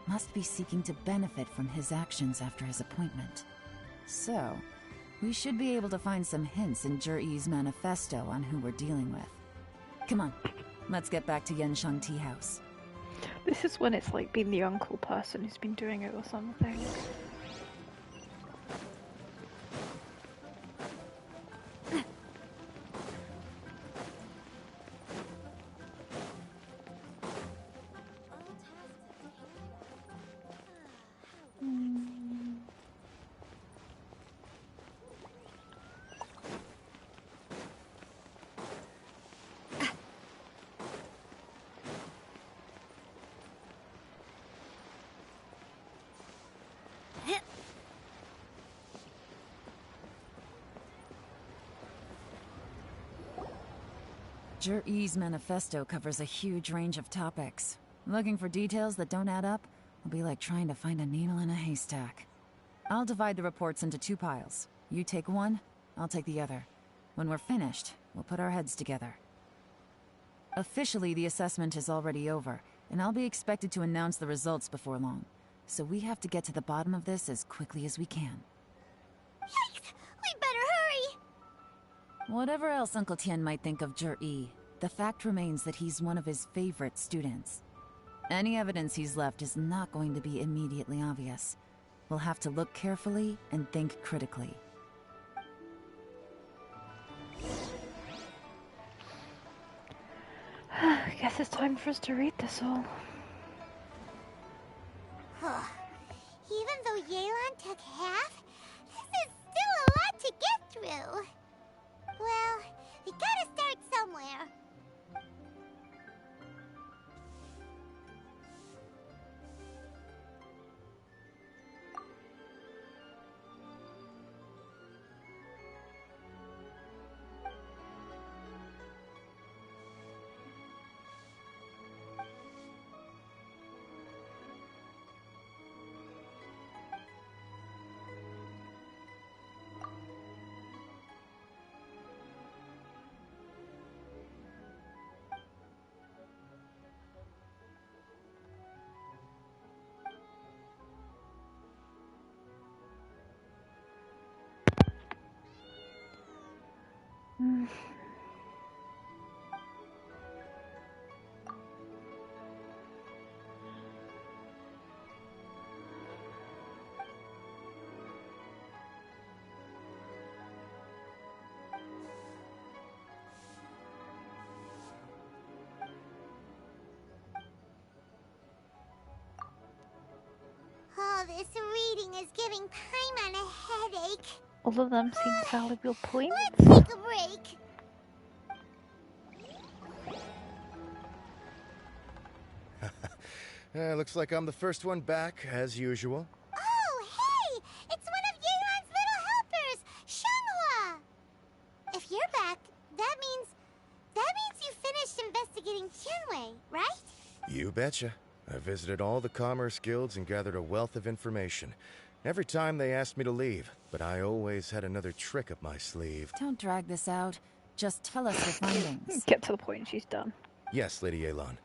must be seeking to benefit from his actions after his appointment. So, we should be able to find some hints in Jur-E's manifesto on who we're dealing with. Come on, let's get back to Yenshang Tea House. This is when it's like being the uncle person who's been doing it or something. Jur-E's manifesto covers a huge range of topics. Looking for details that don't add up will be like trying to find a needle in a haystack. I'll divide the reports into 2 piles. You take one, I'll take the other. When we're finished, we'll put our heads together. Officially, the assessment is already over, and I'll be expected to announce the results before long. So we have to get to the bottom of this as quickly as we can. Yikes! We better hurry! Whatever else Uncle Tien might think of Jur-E, the fact remains that he's one of his favorite students. Any evidence he's left is not going to be immediately obvious. We'll have to look carefully and think critically. I guess it's time for us to read this all. Even though Yelan took half, this is still a lot to get through. Well, we gotta start somewhere. Oh, this reading is giving Paimon a headache. All of them seem valuable points. Let's take a break. Looks like I'm the first one back, as usual. Oh, hey! It's one of Yelan's little helpers, Shanghua! If you're back, that means you finished investigating Tianwei, right? You betcha. I visited all the commerce guilds and gathered a wealth of information. Every time they asked me to leave, but I always had another trick up my sleeve. Don't drag this out. Just tell us your findings. Get to the point, she's done. Yes, Lady Yelan.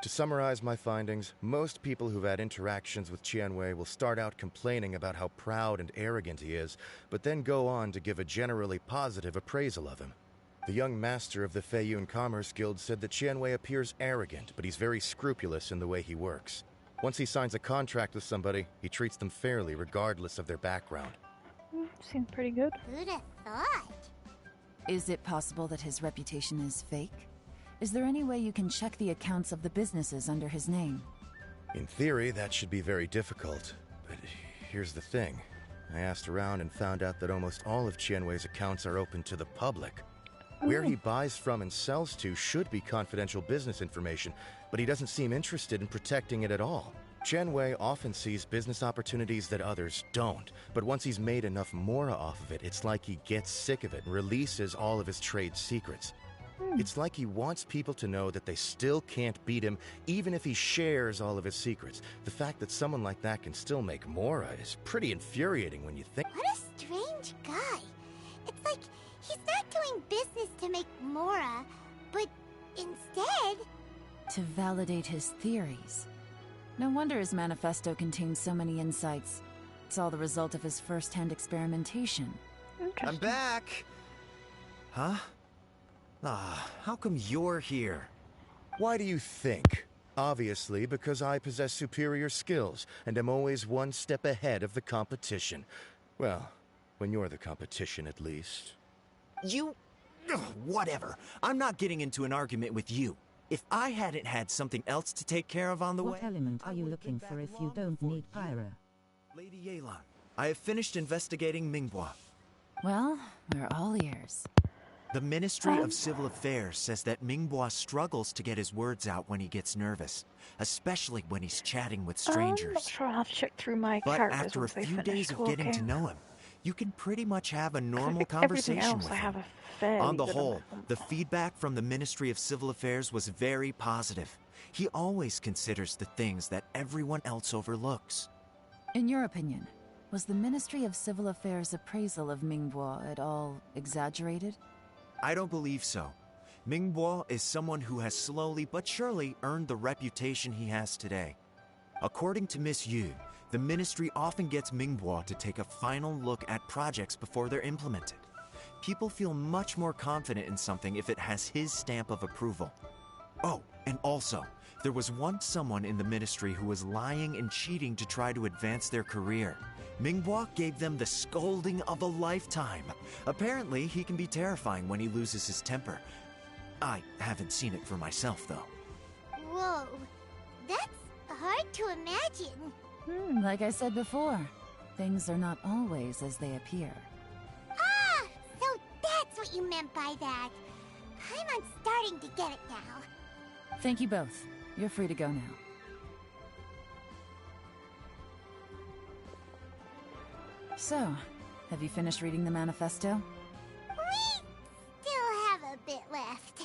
To summarize my findings, most people who've had interactions with Tianwei will start out complaining about how proud and arrogant he is, but then go on to give a generally positive appraisal of him. The young master of the Feiyun Commerce Guild said that Tianwei appears arrogant, but he's very scrupulous in the way he works. Once he signs a contract with somebody, he treats them fairly regardless of their background. Seems pretty good. Who'd have thought? Is it possible that his reputation is fake? Is there any way you can check the accounts of the businesses under his name? In theory, that should be very difficult. But here's the thing. I asked around and found out that almost all of Tianwei's accounts are open to the public. Where he buys from and sells to should be confidential business information, but he doesn't seem interested in protecting it at all. Tianwei often sees business opportunities that others don't, but once he's made enough mora off of it, it's like he gets sick of it and releases all of his trade secrets. It's like he wants people to know that they still can't beat him, even if he shares all of his secrets. The fact that someone like that can still make mora is pretty infuriating when you think. What a strange guy. It's like he's not doing business to make mora, but instead... to validate his theories. No wonder his manifesto contains so many insights. It's all the result of his first-hand experimentation. I'm back! Huh? How come you're here? Why do you think? Obviously, because I possess superior skills, and am always one step ahead of the competition. Well, when you're the competition, at least. You... whatever. I'm not getting into an argument with you. If I hadn't had something else to take care of on the way... What element are you looking for if you don't need Pyra? Lady Yelan, I have finished investigating Minghua. Well, we're all ears. The Ministry of Civil Affairs says that Minghua struggles to get his words out when he gets nervous, especially when he's chatting with strangers. I'm not sure I'll have to check through my but characters after a once they few finish days of talking. getting to know him, you can pretty much have a normal Everything conversation else with I him. have a fairly On the good whole, amount. the feedback from the Ministry of Civil Affairs was very positive. He always considers the things that everyone else overlooks. In your opinion, was the Ministry of Civil Affairs' appraisal of Minghua at all exaggerated? I don't believe so. Minghua is someone who has slowly but surely earned the reputation he has today. According to Miss Yu, the Ministry often gets Minghua to take a final look at projects before they're implemented. People feel much more confident in something if it has his stamp of approval. Oh, and also, there was once someone in the ministry who was lying and cheating to try to advance their career. Minghua gave them the scolding of a lifetime. Apparently, he can be terrifying when he loses his temper. I haven't seen it for myself, though. Whoa, that's hard to imagine. Like I said before, things are not always as they appear. Ah, so that's what you meant by that. I'm starting to get it now. Thank you both. You're free to go now. So, have you finished reading the manifesto? We still have a bit left.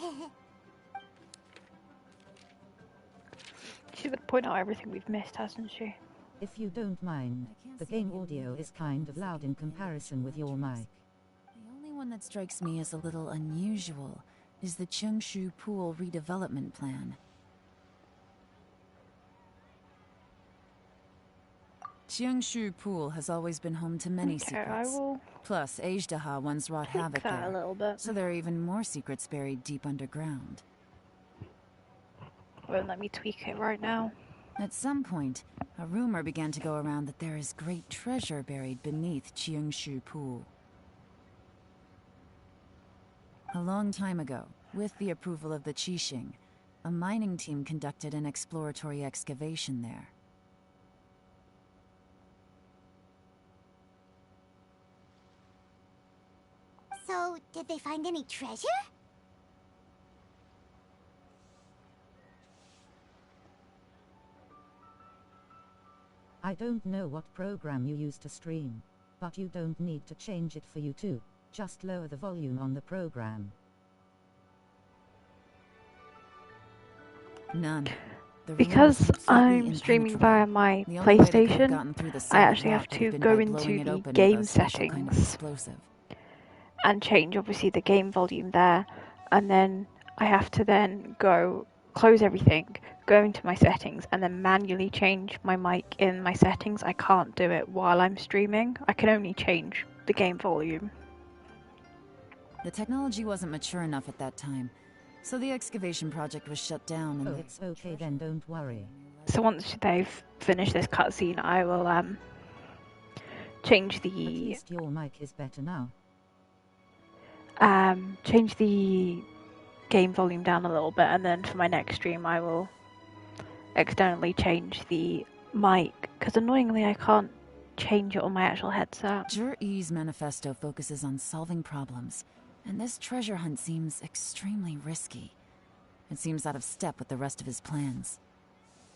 She's gonna point out everything we've missed, hasn't she? If you don't mind, the game audio is kind of loud in comparison with your mic. The only one that strikes me as a little unusual is the Chengshu Pool redevelopment plan. Chengshu Pool has always been home to many secrets. Plus, Ajdaha once wrought havoc there, a little bit. so there are even more secrets buried deep underground. Won't let me tweak it right now. At some point, a rumor began to go around that there is great treasure buried beneath Chengshu Pool. A long time ago, with the approval of the Qixing, a mining team conducted an exploratory excavation there. So, did they find any treasure? I don't know what program you use to stream, but you don't need to change it for you to. Just lower the volume on the program. None. Because I'm streaming via my PlayStation, I actually have to go into the game settings and change obviously the game volume there, and then I have to then go close everything, go into my settings, and then manually change my mic in my settings. I can't do it while I'm streaming. I can only change the game volume. The technology wasn't mature enough at that time, so the excavation project was shut down. And it's okay then, don't worry. So once they've finished this cutscene, I will change the. At least your mic is better now. Change the game volume down a little bit, and then for my next stream I will externally change the mic, because annoyingly I can't change it on my actual headset. Jur-E's manifesto focuses on solving problems, and this treasure hunt seems extremely risky. It seems out of step with the rest of his plans.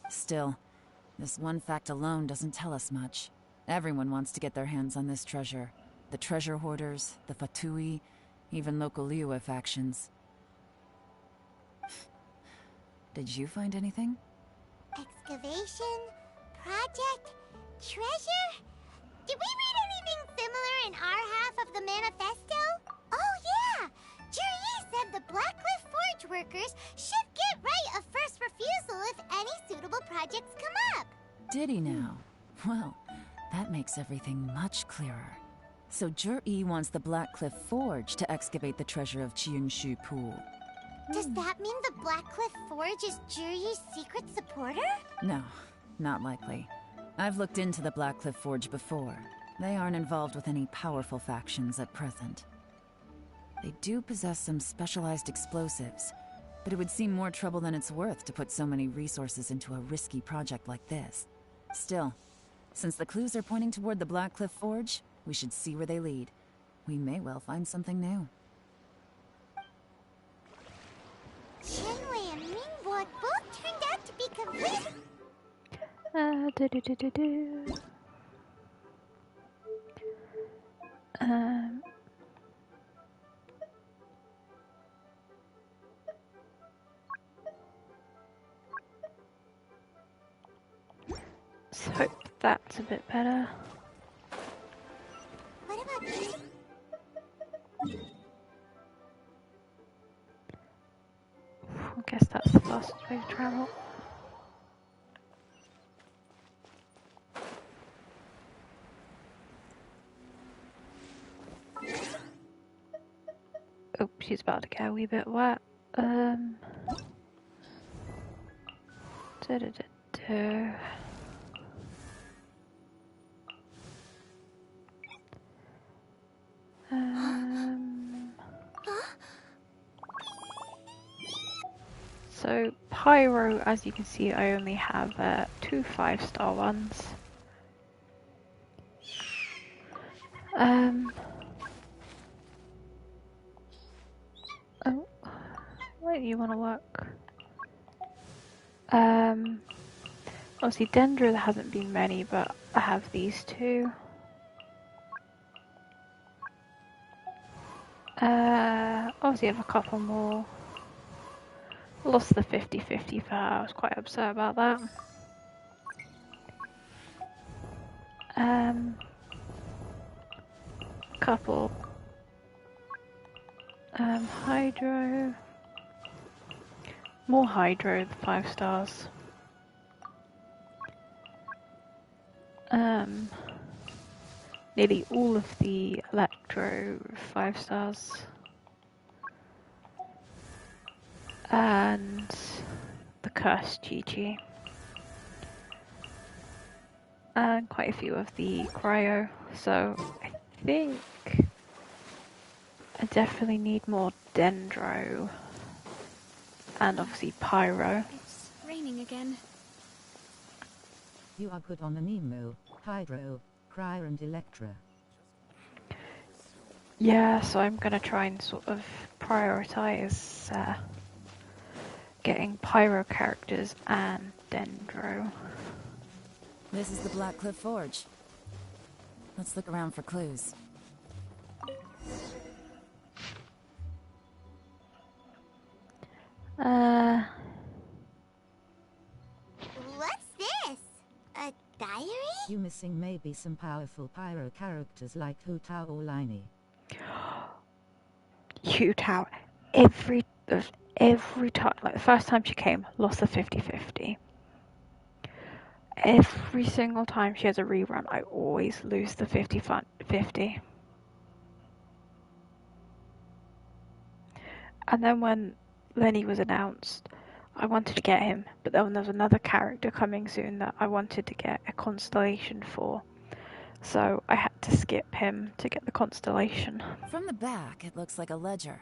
Still, this one fact alone doesn't tell us much. Everyone wants to get their hands on this treasure. The treasure hoarders, the Fatui, even local Liyue factions. Did you find anything? Excavation? Project? Treasure? Did we read anything similar in our half of the manifesto? Oh yeah! Juri said the Blackcliff Forge workers should get right of first refusal if any suitable projects come up. Did he now? Well, that makes everything much clearer. So Jur-E wants the Blackcliff Forge to excavate the treasure of Chengshu Pool. Does that mean the Blackcliff Forge is Juri's secret supporter? No, not likely. I've looked into the Blackcliff Forge before. They aren't involved with any powerful factions at present. They do possess some specialized explosives, but it would seem more trouble than it's worth to put so many resources into a risky project like this. Still, since the clues are pointing toward the Blackcliff Forge, we should see where they lead. We may well find something new. Shenwei and Minghua both turned out to be complete. Let's hope that's a bit better. What about this? I guess that's the fastest way to travel. Oh, she's about to get a wee bit wet. Da-da-da-da. So Pyro, as you can see, I only have 2 5-star ones. Oh, where do you want to work? Obviously Dendro, there hasn't been many, but I have these two. Obviously I have a couple more. Lost the 50-50 for her, I was quite upset about that. Couple. Hydro. More Hydro, the 5 stars. Nearly all of the Electro 5 stars. And the Cursed Chi-Chi. And quite a few of the Cryo. So I think I definitely need more Dendro. And obviously Pyro. It's raining again. You are good on Anemo, Hydro, Cryo and Electra. Yeah, so I'm gonna try and sort of prioritize getting Pyro characters and Dendro. This is the Blackcliff Forge. Let's look around for clues. What's this? A diary? You missing maybe some powerful Pyro characters like Hu Tao or Liney. Hu Tao, every time, like the first time she came, lost the 50-50. Every single time she has a rerun, I always lose the 50-50. And then when Lenny was announced, I wanted to get him, but then there was another character coming soon that I wanted to get a constellation for. So I had to skip him to get the constellation. From the back, it looks like a ledger,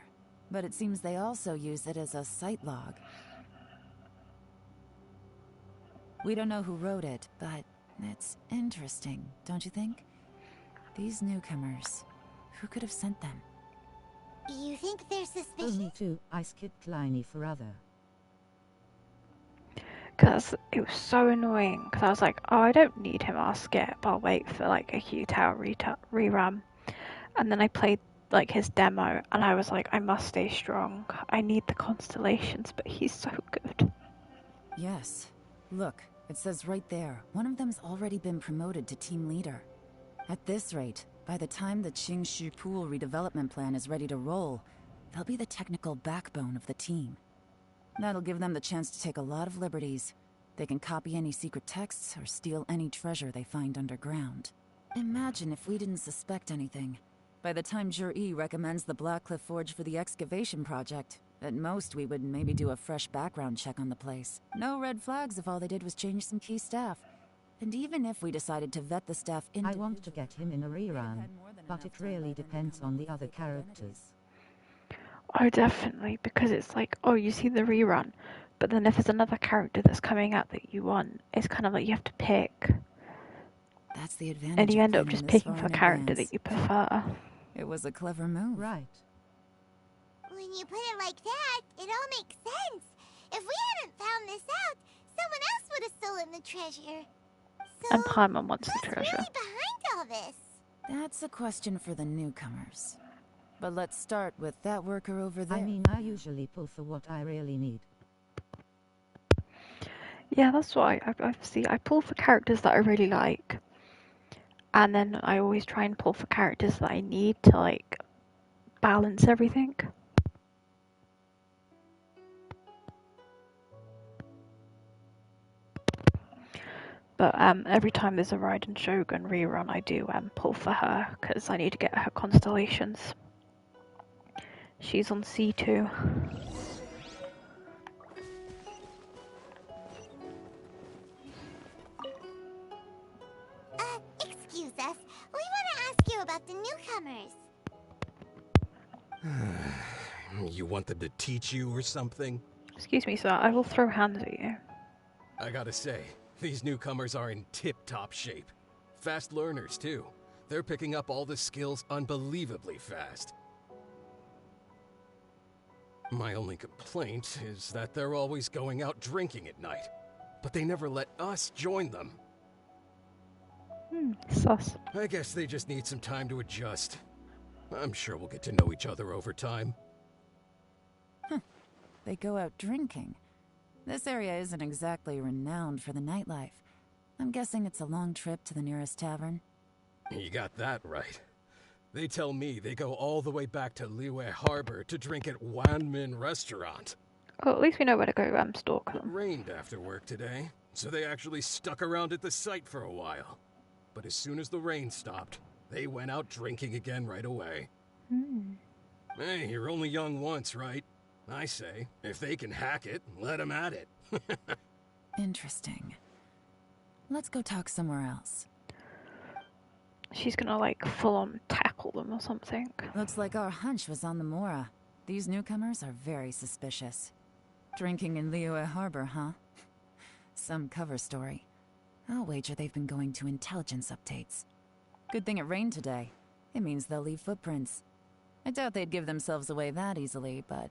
but it seems they also use it as a site log. We don't know who wrote it, but it's interesting, don't you think? These newcomers, who could have sent them? You think they're suspicious? Oh, me too. I skipped Liney for other. Because it was so annoying, because I was like, oh, I don't need him, I'll skip, I'll wait for like a Hu Tao rerun. And then I played like his demo, and I was like, I must stay strong, I need the constellations, but he's so good. Yes. Look, it says right there, one of them's already been promoted to team leader. At this rate, by the time the Qingshu Pool redevelopment plan is ready to roll, they'll be the technical backbone of the team. That'll give them the chance to take a lot of liberties. They can copy any secret texts or steal any treasure they find underground. Imagine if we didn't suspect anything. By the time Jur-E recommends the Blackcliff Forge for the excavation project, at most we would maybe do a fresh background check on the place. No red flags if all they did was change some key staff. And even if we decided to vet the staff I want to get him in a rerun, but it really depends on the other characters. Oh, definitely, because it's like, oh, you see the rerun, but then if there's another character that's coming out that you want, it's kind of like you have to pick. That's the advantage. And you end up just picking for a character that you prefer. It was a clever move. Right. When you put it like that, it all makes sense. If we hadn't found this out, someone else would have stolen the treasure. So, And Paimon wants the treasure. Who's really behind all this? That's a question for the newcomers. But let's start with that worker over there. I mean, I usually pull for what I really need. Yeah, that's why I pull for characters that I really like. And then I always try and pull for characters that I need to, like, balance everything. But every time there's a Raiden Shogun rerun, I do pull for her, because I need to get her constellations. She's on C2. you about the newcomers. You want them to teach you or something? Excuse me, sir. I will throw hands at you. I gotta say, these newcomers are in tip-top shape. Fast learners, too. They're picking up all the skills unbelievably fast. My only complaint is that they're always going out drinking at night. But they never let us join them. Sus. I guess they just need some time to adjust. I'm sure we'll get to know each other over time. They go out drinking. This area isn't exactly renowned for the nightlife. I'm guessing it's a long trip to the nearest tavern. You got that right. They tell me they go all the way back to Liyue Harbor to drink at Wanmin Restaurant. Oh, at least we know where to go stalk them. It rained after work today, so they actually stuck around at the site for a while. But as soon as the rain stopped, they went out drinking again right away. Hey, you're only young once, right? I say, if they can hack it, let them at it. Interesting. Let's go talk somewhere else. She's gonna, like, full-on tackle them or something. Looks like our hunch was on the Mora. These newcomers are very suspicious. Drinking in Liyue Harbor, huh? Some cover story. I'll wager they've been going to intelligence updates. Good thing it rained today. It means they'll leave footprints. I doubt they'd give themselves away that easily, but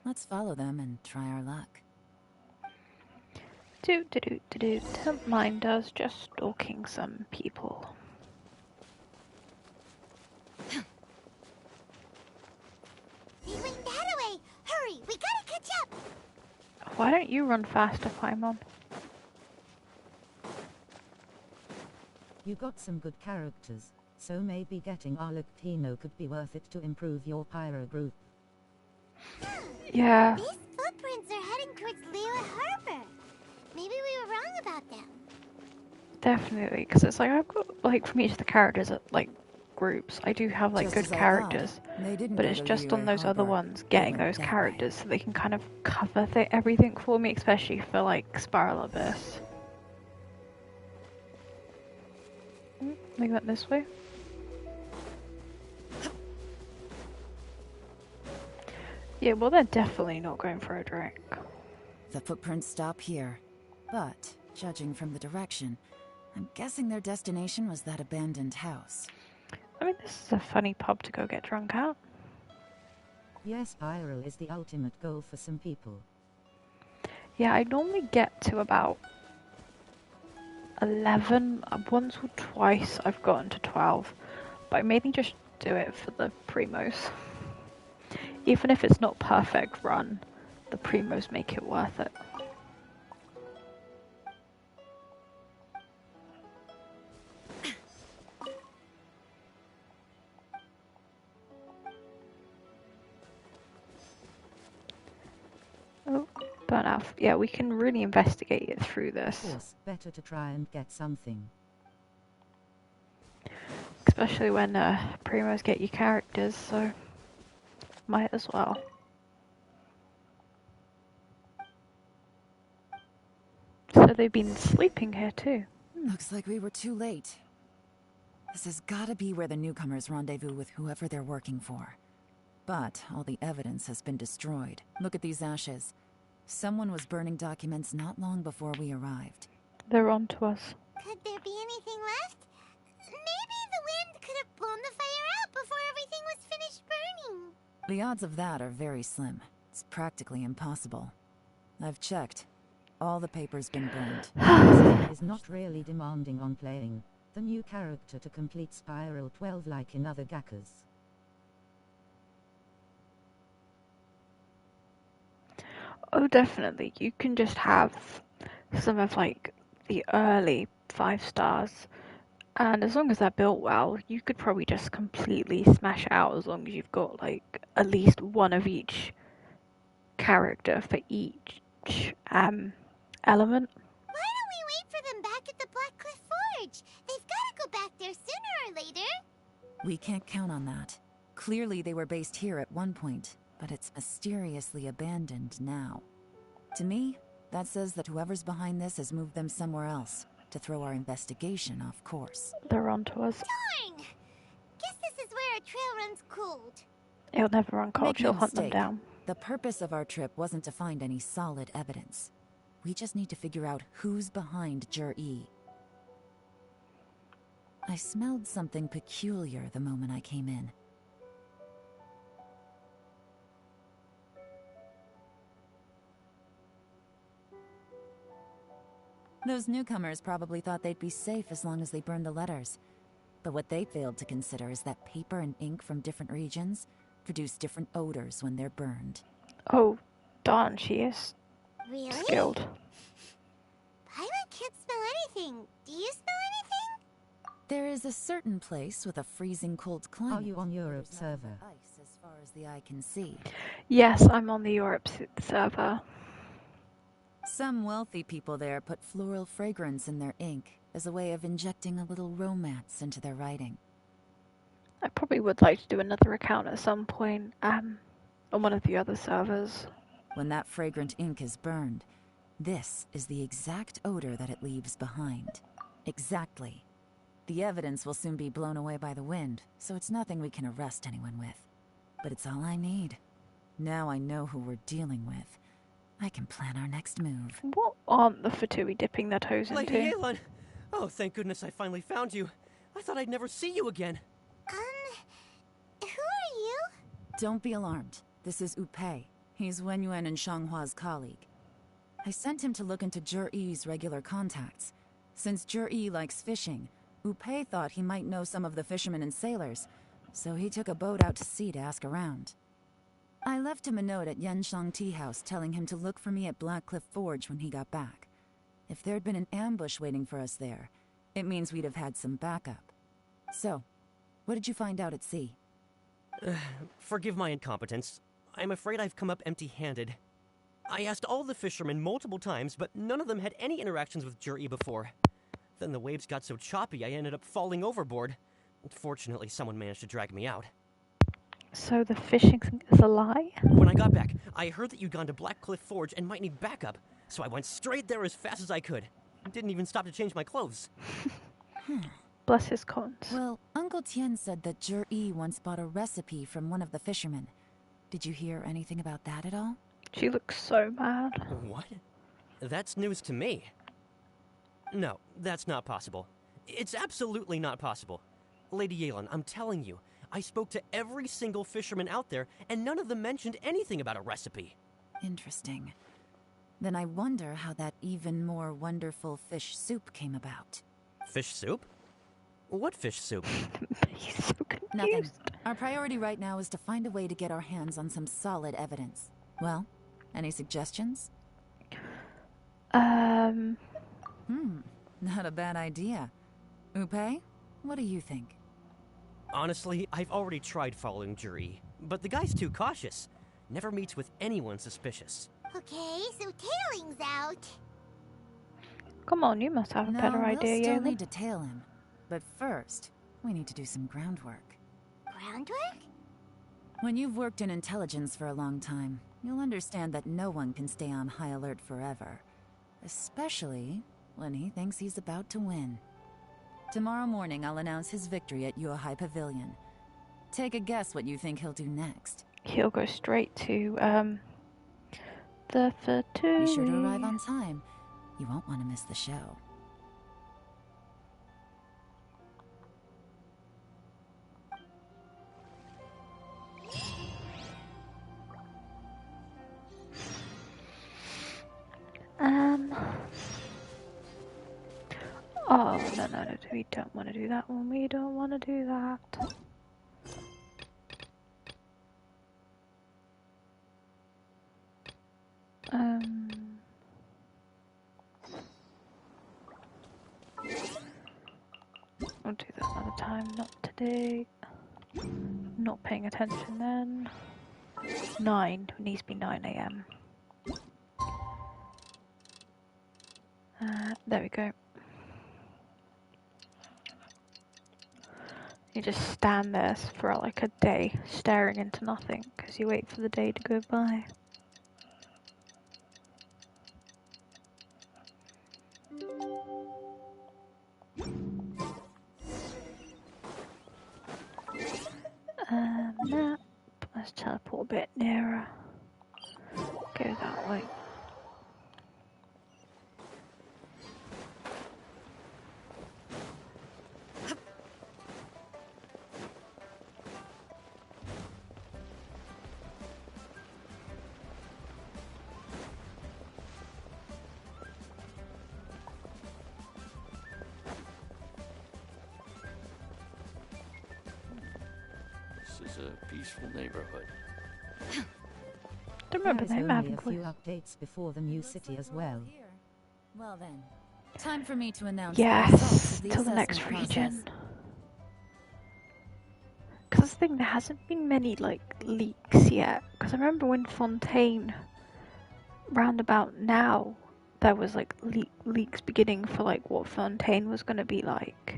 let's follow them and try our luck. Don't mind us just stalking some people. They went that way! Hurry, we gotta catch up! Why don't you run faster, Paimon? You got some good characters, so maybe getting Arlectino could be worth it to improve your pyro group. Yeah. These footprints are heading towards Liyue Harbor. Maybe we were wrong about them. Definitely, because it's like I've got, like, from each of the characters, like, groups, I do have, like, Just good as I characters. thought, they didn't But go it's to just on Liyue those other Harbor. ones, They getting went those that way. characters so they can kind of cover everything for me, especially for, like, Spiral Abyss. We went this way. Yeah, well, they're definitely not going for a drink. The footprints stop here. But, judging from the direction, I'm guessing their destination was that abandoned house. I mean, this is a funny pub to go get drunk at. Yes, pyro is the ultimate goal for some people. Yeah, I normally get to about 11. Once or twice I've gotten to 12. But I mainly just do it for the primos. Even if it's not perfect run, the primos make it worth it. Oh, burnout. Yeah, we can really investigate it through this. Of course, better to try and get something. Especially when primos get you characters, so might as well. So they've been sleeping here too. Looks like we were too late. This has gotta be where the newcomers rendezvous with whoever they're working for. But all the evidence has been destroyed. Look at these ashes. Someone was burning documents not long before we arrived. They're on to us. Could there be anything left? Maybe the wind could have blown the fire out before everything was finished burning. The odds of that are very slim. It's practically impossible. I've checked. All the paper's been burned. This is not really demanding on playing the new character to complete Spiral 12 like in other Gakas. Oh, definitely. You can just have some of, like, the early 5 stars. And as long as they're built well, you could probably just completely smash out as long as you've got, like, at least one of each character for each element. Why don't we wait for them back at the Black Cliff Forge? They've got to go back there sooner or later. We can't count on that. Clearly they were based here at one point, but it's mysteriously abandoned now. To me, that says that whoever's behind this has moved them somewhere else, to throw our investigation off course. They're on to us. Darn! Guess this is where a trail runs cold. It'll never run cold, Make no she'll hunt them mistake. down. The purpose of our trip wasn't to find any solid evidence. We just need to figure out who's behind Jur-E. I smelled something peculiar the moment I came in. Those newcomers probably thought they'd be safe as long as they burned the letters. But what they failed to consider is that paper and ink from different regions produce different odors when they're burned. Oh, darn, she is Really? skilled. Paimon can't smell anything. Do you smell anything? There is a certain place with a freezing cold climate. Are you on your observer? Ice as far as the eye can see. Yes, I'm on the Europe server. Some wealthy people there put floral fragrance in their ink as a way of injecting a little romance into their writing. I probably would like to do another account at some point, on one of the other servers. When that fragrant ink is burned, this is the exact odor that it leaves behind. Exactly. The evidence will soon be blown away by the wind, so it's nothing we can arrest anyone with. But it's all I need. Now I know who we're dealing with. I can plan our next move. What aren't the Fatui dipping their toes into? Lady Yelan! Oh, thank goodness I finally found you. I thought I'd never see you again. Who are you? Don't be alarmed. This is Upei. He's Wenyuan and Shanghua's colleague. I sent him to look into Jur-E's regular contacts. Since Jur-E likes fishing, Upei thought he might know some of the fishermen and sailors, so he took a boat out to sea to ask around. I left him a note at Yanshang Tea House telling him to look for me at Blackcliff Forge when he got back. If there'd been an ambush waiting for us there, it means we'd have had some backup. So, what did you find out at sea? Forgive my incompetence. I'm afraid I've come up empty-handed. I asked all the fishermen multiple times, but none of them had any interactions with Jur-E before. Then the waves got so choppy I ended up falling overboard. Fortunately, someone managed to drag me out. So the fishing is a lie? When I got back, I heard that you'd gone to Blackcliff Forge and might need backup, so I went straight there as fast as I could. Didn't even stop to change my clothes. Bless his cons. Well, Uncle Tien said that Jur-E once bought a recipe from one of the fishermen. Did you hear anything about that at all? She looks so mad. What? That's news to me. No, that's not possible. It's absolutely not possible. Lady Yelan, I'm telling you, I spoke to every single fisherman out there, and none of them mentioned anything about a recipe. Interesting. Then I wonder how that even more wonderful fish soup came about. Fish soup? What fish soup? He's so confused. Nothing. Our priority right now is to find a way to get our hands on some solid evidence. Well, any suggestions? Not a bad idea. Upei, what do you think? Honestly, I've already tried following Jur-E, but the guy's too cautious. Never meets with anyone suspicious. Okay, so tailing's out. Come on, you must have a better idea, we'll still Yelan. need to tail him. But first, we need to do some groundwork. Groundwork? When you've worked in intelligence for a long time, you'll understand that no one can stay on high alert forever. Especially when he thinks he's about to win. Tomorrow morning, I'll announce his victory at Yuehai Pavilion. Take a guess what you think he'll do next. He'll go straight to, the Fatui. Be sure to arrive on time. You won't want to miss the show. Oh, no, we don't want to do that one. We don't want to do that. I'll do that another time, not today. Not paying attention then. 9, it needs to be 9 AM. There we go. You just stand there for like a day, staring into nothing, because you wait for the day to go by. Let's teleport a bit nearer. Go that way. This is a peaceful neighborhood. Don't remember them having a few updates before the new city as well. Well then, time for me to announce yes, till the next region. Because I think there hasn't been many like leaks yet. Because I remember when Fontaine, roundabout now, there was like leaks beginning for like what Fontaine was going to be like.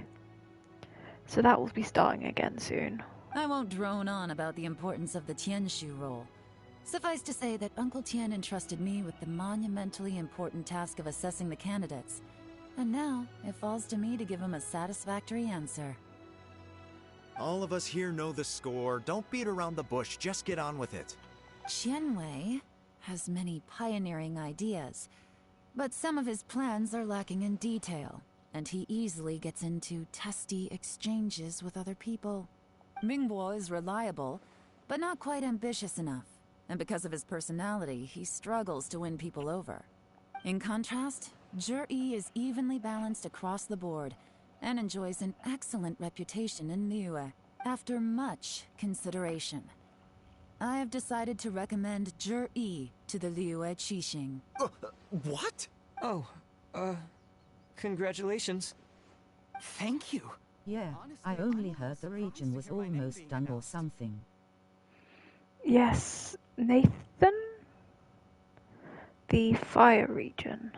So that will be starting again soon. I won't drone on about the importance of the Tianshu role. Suffice to say that Uncle Tien entrusted me with the monumentally important task of assessing the candidates. And now, it falls to me to give him a satisfactory answer. All of us here know the score. Don't beat around the bush, just get on with it. Qianwei has many pioneering ideas, but some of his plans are lacking in detail, and he easily gets into testy exchanges with other people. Mingbo is reliable, but not quite ambitious enough, and because of his personality, he struggles to win people over. In contrast, Zhi is evenly balanced across the board, and enjoys an excellent reputation in Liyue, after much consideration. I have decided to recommend Zhi to the Liyue Qixing. What? Oh, congratulations. Thank you. Yeah, I only heard the region was almost done or something. Yes, Nathan? The fire region.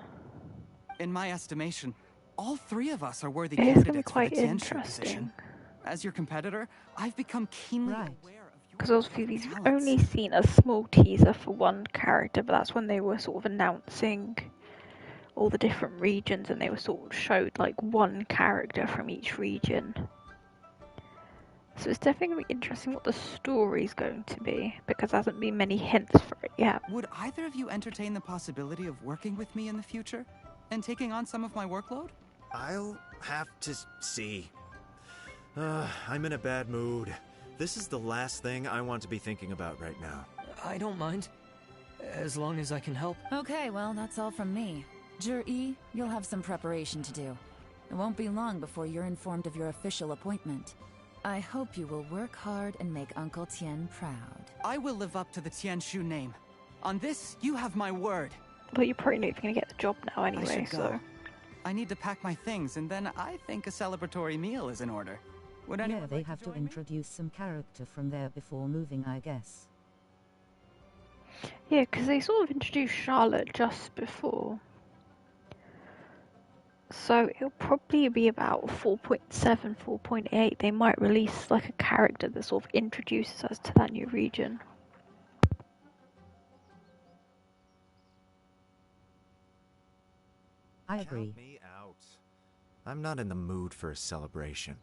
In my estimation, all three of us are worthy It is going to be candidates for quite the Tianshu interesting. position. As your competitor, I've become keenly aware of your... Because obviously we've only seen a small teaser for one character, but that's when they were sort of announcing all the different regions, and they were sort of showed like one character from each region. So it's definitely going to be interesting what the story's going to be, because there hasn't been many hints for it yet. Would either of you entertain the possibility of working with me in the future? And taking on some of my workload? I'll have to see. I'm in a bad mood. This is the last thing I want to be thinking about right now. I don't mind, as long as I can help. Okay, well, that's all from me. Zhi, you'll have some preparation to do. It won't be long before you're informed of your official appointment. I hope you will work hard and make Uncle Tien proud. I will live up to the Tianshu name. On this, you have my word. Well, you probably know if you're going to get the job now anyway, I should so... go. I need to pack my things, and then I think a celebratory meal is in order. Would anyone they have to introduce some character from there before moving, I guess. Yeah, because they sort of introduced Charlotte just before. So it'll probably be about 4.7, 4.8. They might release like a character that sort of introduces us to that new region. I agree. Count me out. I'm not in the mood for a celebration.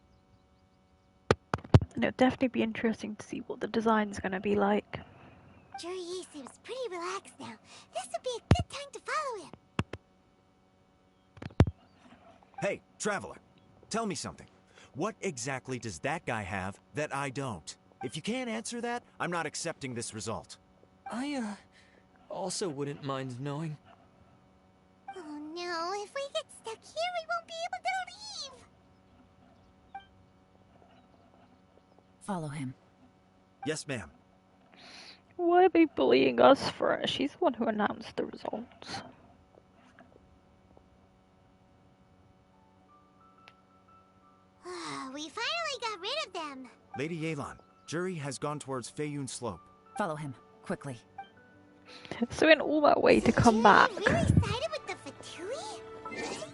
And it'll definitely be interesting to see what the design's going to be like. Zhi seems pretty relaxed now. This would be a good time to follow him. Hey, Traveler, tell me something. What exactly does that guy have that I don't? If you can't answer that, I'm not accepting this result. I, also wouldn't mind knowing. Oh no, if we get stuck here, we won't be able to leave! Follow him. Yes, ma'am. Why are they bullying us for it? She's the one who announced the results. We finally got rid of them. Lady Yelan, Zhi has gone towards Feiyun Slope. Follow him, quickly. So in all that way to come back. Really sided with the Fatui?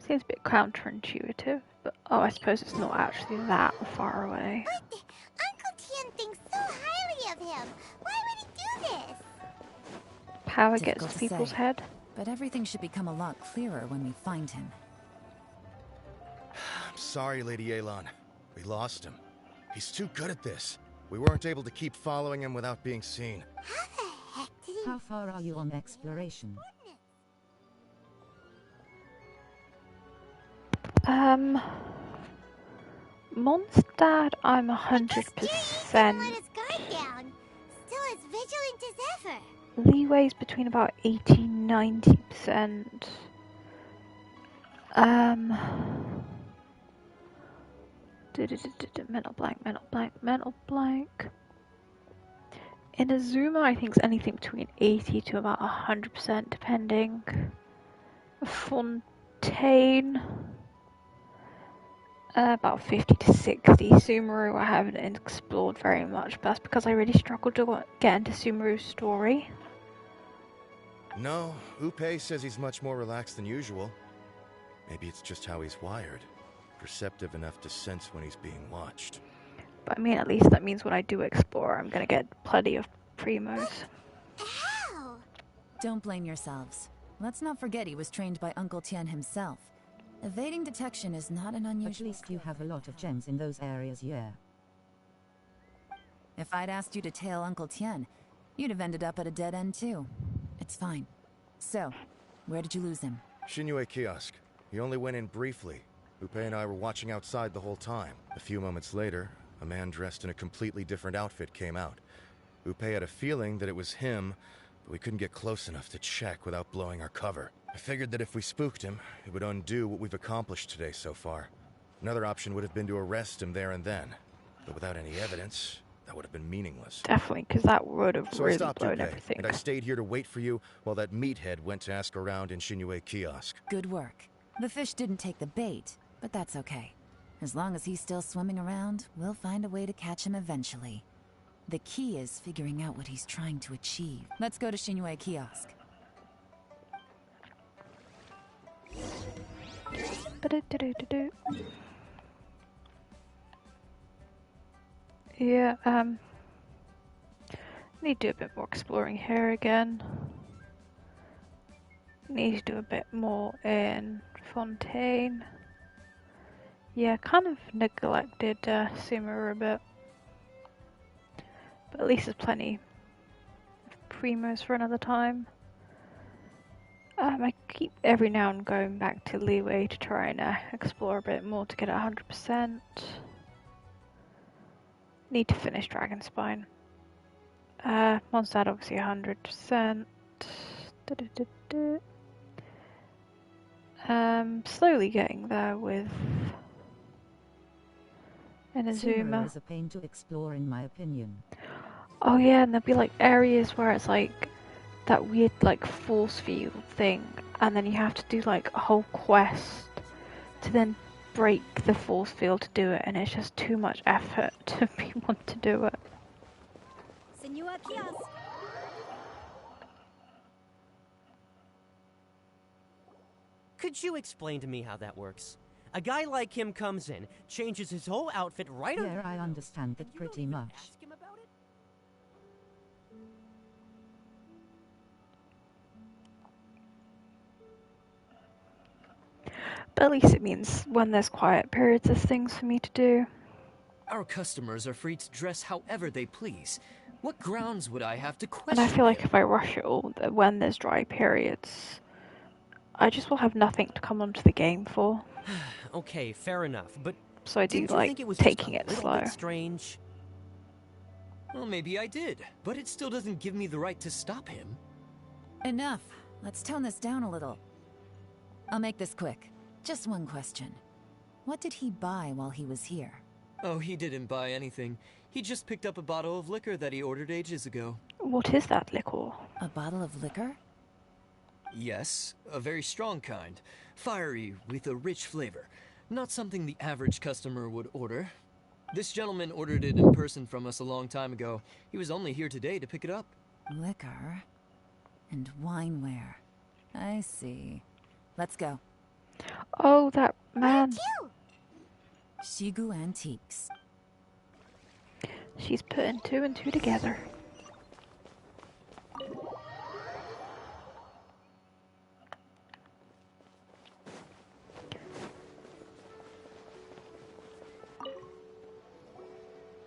Seems a bit counterintuitive, but oh, I suppose it's not actually that far away. But Uncle Tien thinks so highly of him. Why would he do this? Power Difficult gets to to people's say, head. But everything should become a lot clearer when we find him. I'm sorry, Lady Yelan. We lost him. He's too good at this. We weren't able to keep following him without being seen. How far are you on exploration? Mondstadt, I'm 100%. Let his guard down. Still as vigilant as ever. Leeway's between about 80-90%. Mental blank. Inazuma, I think, is anything between 80 to about 100%, depending. Fontaine, about 50 to 60. Sumeru, I haven't explored very much, but that's because I really struggled to get into Sumeru's story. No, Upe says he's much more relaxed than usual. Maybe it's just how he's wired. Perceptive enough to sense when he's being watched. But I mean, at least that means when I do explore, I'm gonna get plenty of primos. Ow! Don't blame yourselves. Let's not forget he was trained by Uncle Tien himself. Evading detection is not an unusual... At least you have a lot of gems in those areas, yeah. If I'd asked you to tail Uncle Tien, you'd have ended up at a dead end too. It's fine. So, where did you lose him? Shinue Kiosk. He only went in briefly. Upe and I were watching outside the whole time. A few moments later, a man dressed in a completely different outfit came out. Upe had a feeling that it was him, but we couldn't get close enough to check without blowing our cover. I figured that if we spooked him, it would undo what we've accomplished today so far. Another option would have been to arrest him there and then, but without any evidence, that would have been meaningless. Definitely, because that would have So really I stopped blown Upe, everything. and I stayed here to wait for you while that meathead went to ask around in Shinue Kiosk. Good work. The fish didn't take the bait, but that's okay. As long as he's still swimming around, we'll find a way to catch him eventually. The key is figuring out what he's trying to achieve. Let's go to Shinue Kiosk. Yeah, need to do a bit more exploring here again. Need to do a bit more in Fontaine. Yeah, kind of neglected Sumeru a bit. But at least there's plenty of primos for another time. I keep every now and going back to Leeway to try and explore a bit more to get 100%. Need to finish Dragonspine. Mondstadt obviously 100%. Slowly getting there with Sumeru Inazuma. is a pain to explore in my opinion. Oh yeah, and there'll be like areas where it's like that weird like force field thing, and then you have to do like a whole quest to then break the force field to do it, and it's just too much effort to want to do it. Senua Kiosk. Could you explain to me how that works? A guy like him comes in, changes his whole outfit right Yeah, I understand that pretty much. But at least it means when there's quiet periods, there's things for me to do. Our customers are free to dress however they please. What grounds would I have to question And I feel like him? if I rush it all, that when there's dry periods, I just will have nothing to come onto the game for. Okay, fair enough, but So I do didn't you like think it was taking just it a little slow. bit strange? Well, maybe I did, but it still doesn't give me the right to stop him. Enough. Let's tone this down a little. I'll make this quick. Just one question. What did he buy while he was here? Oh, he didn't buy anything. He just picked up a bottle of liquor that he ordered ages ago. What is that liquor? A bottle of liquor? Yes, a very strong kind. Fiery, with a rich flavor. Not something the average customer would order. This gentleman ordered it in person from us a long time ago. He was only here today to pick it up. Liquor and wineware. I see. Let's go. Oh, that man. Shigu Antiques. She's putting two and two together.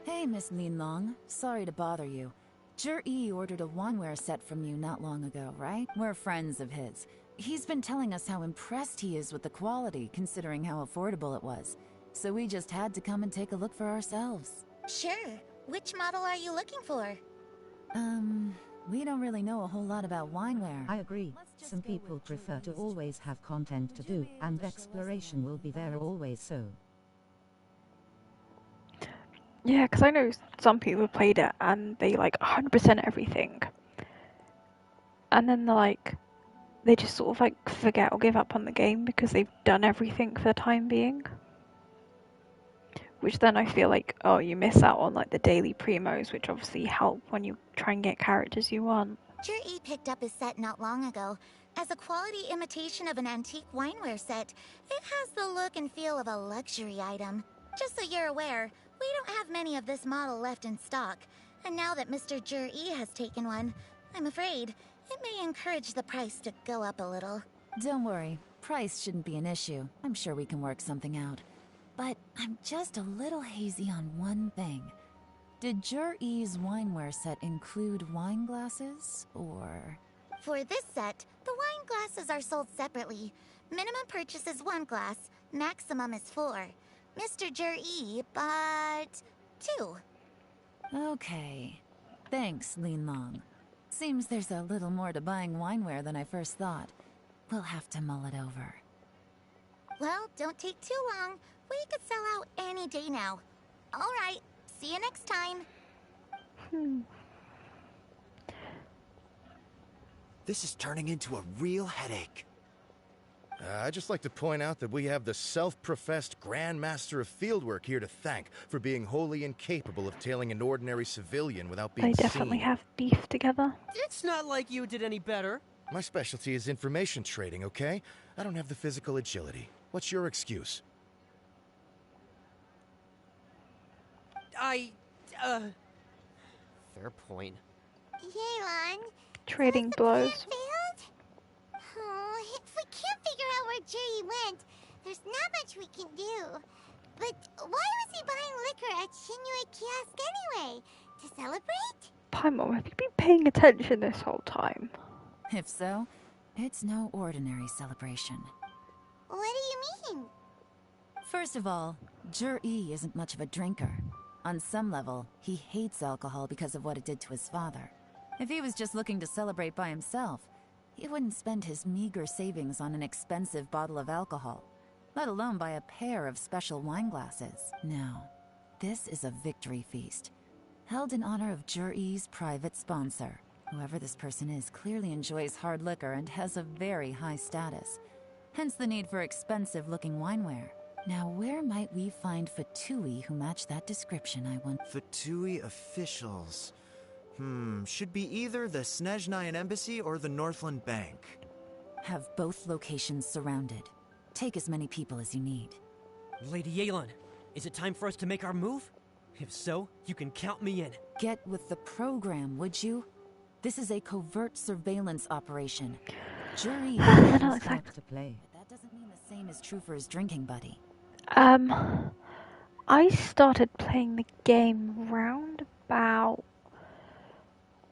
Hey, Miss Linlong. Sorry to bother you. Zhi ordered a wineware set from you not long ago, right? We're friends of his. He's been telling us how impressed he is with the quality, considering how affordable it was. So we just had to come and take a look for ourselves. Sure. Which model are you looking for? We don't really know a whole lot about wineware. I agree. Some people prefer to always have content to do, and exploration will be there always so. Yeah, because I know some people have played it and they like 100% everything. And then they're like, they just sort of like forget or give up on the game because they've done everything for the time being. Which then I feel like, oh, you miss out on like the daily primos, which obviously help when you try and get characters you want. Zhi picked up his set not long ago. As a quality imitation of an antique wineware set, it has the look and feel of a luxury item. Just so you're aware, we don't have many of this model left in stock. And now that Mr. Zhi has taken one, I'm afraid it may encourage the price to go up a little. Don't worry, price shouldn't be an issue. I'm sure we can work something out. But I'm just a little hazy on one thing. Did Zhi's wineware set include wine glasses, or...? For this set, the wine glasses are sold separately. Minimum purchase is 1 glass, maximum is 4. Mr. Zhi bought 2. Okay. Thanks, Linlong. Seems there's a little more to buying wineware than I first thought. We'll have to mull it over. Well, don't take too long. We could sell out any day now. All right, see you next time. This is turning into a real headache. I'd just like to point out that we have the self-professed Grand Master of Fieldwork here to thank for being wholly incapable of tailing an ordinary civilian without being They definitely seen. have beef together. It's not like you did any better. My specialty is information trading, okay? I don't have the physical agility. What's your excuse? Fair point. Yelan, Trading blows. failed? Oh, if we can't figure out where Jerry went, there's not much we can do. But why was he buying liquor at Shinue Kiosk anyway? To celebrate? Paimon, have you been paying attention this whole time? If so, it's no ordinary celebration. What do you mean? First of all, Zhi isn't much of a drinker. On some level, he hates alcohol because of what it did to his father. If he was just looking to celebrate by himself, he wouldn't spend his meager savings on an expensive bottle of alcohol, let alone buy a pair of special wine glasses. No, this is a victory feast, held in honor of Zhi's private sponsor. Whoever this person is clearly enjoys hard liquor and has a very high status, hence the need for expensive-looking wineware. Now, where might we find Fatui who match that description, I want? Fatui officials. Should be either the Snezhnayan Embassy or the Northland Bank. Have both locations surrounded. Take as many people as you need. Lady Yelan, is it time for us to make our move? If so, you can count me in. Get with the program, would you? This is a covert surveillance operation. Zhi not exactly to play. But that doesn't mean the same is true for his drinking buddy. I started playing the game round about...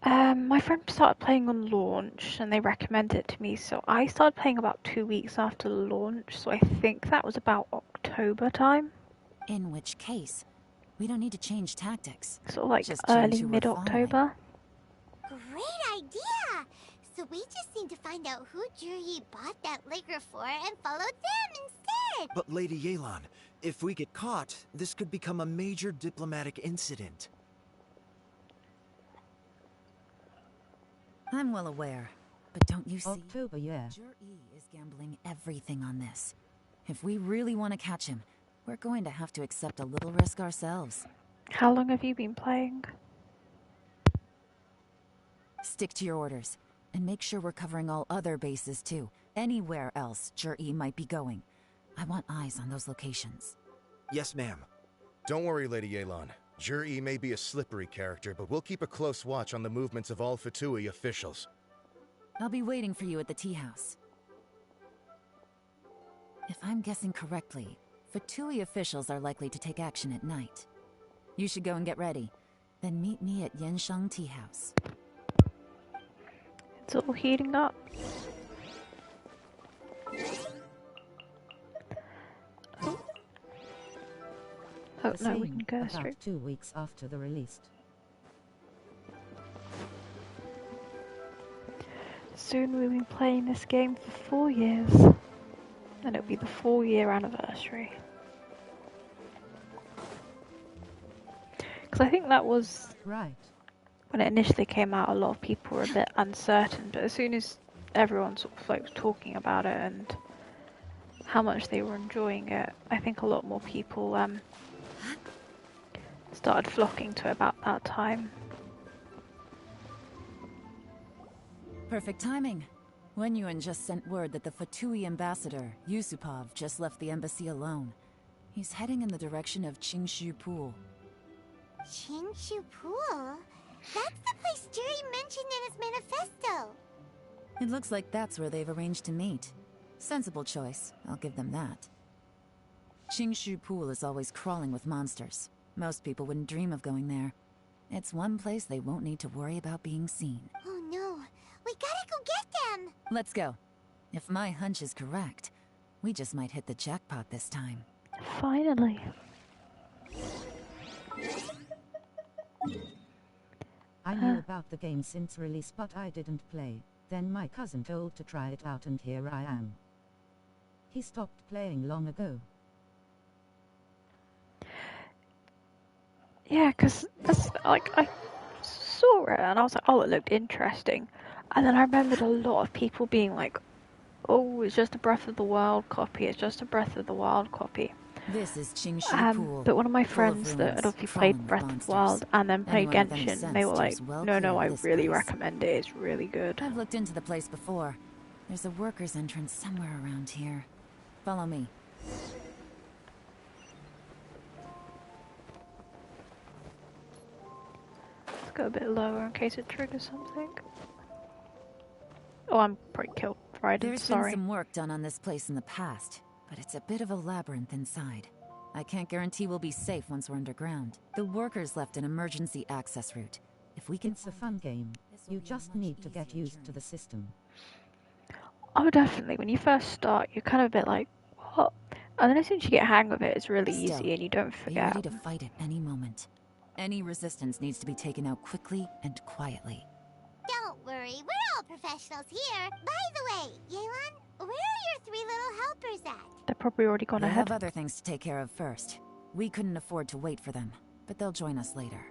my friend started playing on launch and they recommended it to me, so I started playing about 2 weeks after launch, so I think that was about October time. In which case, we don't need to change tactics. Sort of like Just change early who we're mid-October. Great idea! So we just need to find out who Zhi bought that liquor for and follow them instead! But Lady Yelan, if we get caught, this could become a major diplomatic incident. I'm well aware, but don't you see? October, yeah. Zhi is gambling everything on this. If we really want to catch him, we're going to have to accept a little risk ourselves. How long have you been playing? Stick to your orders, and make sure we're covering all other bases too. Anywhere else Zhi might be going. I want eyes on those locations. Yes, ma'am. Don't worry, Lady Yelan. Zhi may be a slippery character, but we'll keep a close watch on the movements of all Fatui officials. I'll be waiting for you at the tea house. If I'm guessing correctly, Fatui officials are likely to take action at night. You should go and get ready. Then meet me at Yansheng Tea House. It's all heating up. Oh no, we can go straight. About 2 weeks after the release. Soon we'll be playing this game for 4 years. And it'll be the 4-year anniversary. Because I think that was... Right. When it initially came out, a lot of people were a bit uncertain. But as soon as everyone sort of like was talking about it and how much they were enjoying it, I think a lot more people started flocking to it about that time. Perfect timing. Wenyuan just sent word that the Fatui ambassador, Yusupov, just left the embassy alone. He's heading in the direction of Qingshu Pool. Qingshu Pool? That's the place Jerry mentioned in his manifesto. It looks like that's where they've arranged to meet. Sensible choice, I'll give them that. Qingshu Pool is always crawling with monsters. Most people wouldn't dream of going there. It's one place they won't need to worry about being seen. Oh no, we gotta go get them! Let's go. If my hunch is correct, we just might hit the jackpot this time. Finally. I knew about the game since release, but I didn't play. Then my cousin told to try it out and here I am. He stopped playing long ago. Yeah, because like I saw it and I was like, oh, it looked interesting. And then I remembered a lot of people being like, oh, it's just a Breath of the Wild copy, it's just a Breath of the Wild copy. This is Qingshu Pool. But one of my friends that had obviously played Breath of the Wild and then played Genshin, they were like, no, I really recommend it, it's really good. I've looked into the place before. There's a worker's entrance somewhere around here. Follow me. Let's go a bit lower in case it triggers something. Oh, I'm pretty killed. Right, There's sorry. been some work done on this place in the past, but it's a bit of a labyrinth inside. I can't guarantee we'll be safe once we're underground. The workers left an emergency access route. If we can... It's a fun game. You just need to get used to the system. Oh, definitely. When you first start, you're kind of a bit like, what? And then as soon as you get a hang of it, it's really easy and you don't forget. Be ready to fight at any moment. Any resistance needs to be taken out quickly and quietly. Don't worry, we're all professionals here. By the way, Yelan, where are your 3 little helpers at? They're probably already gone They ahead. have other things to take care of first. We couldn't afford to wait for them, but they'll join us later.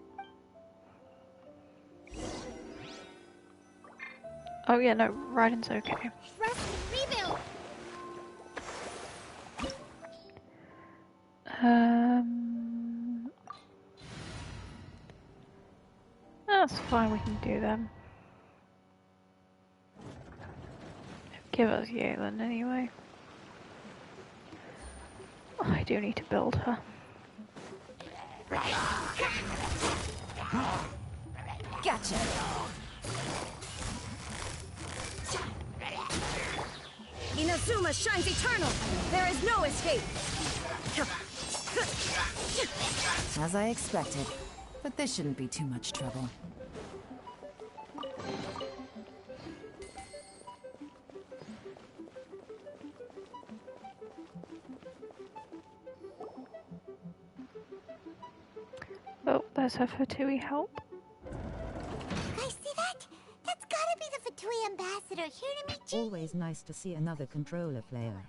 Oh yeah, no, Raiden's okay. Rebuild! That's fine, we can do them. Give us Yelan anyway. Oh, I do need to build her. Gotcha! Inazuma shines eternal! There is no escape! As I expected, but this shouldn't be too much trouble. Oh, there's her Fatui help. Guys, see that? That's gotta be the Fatui ambassador here to meet you. Always nice to see another controller player.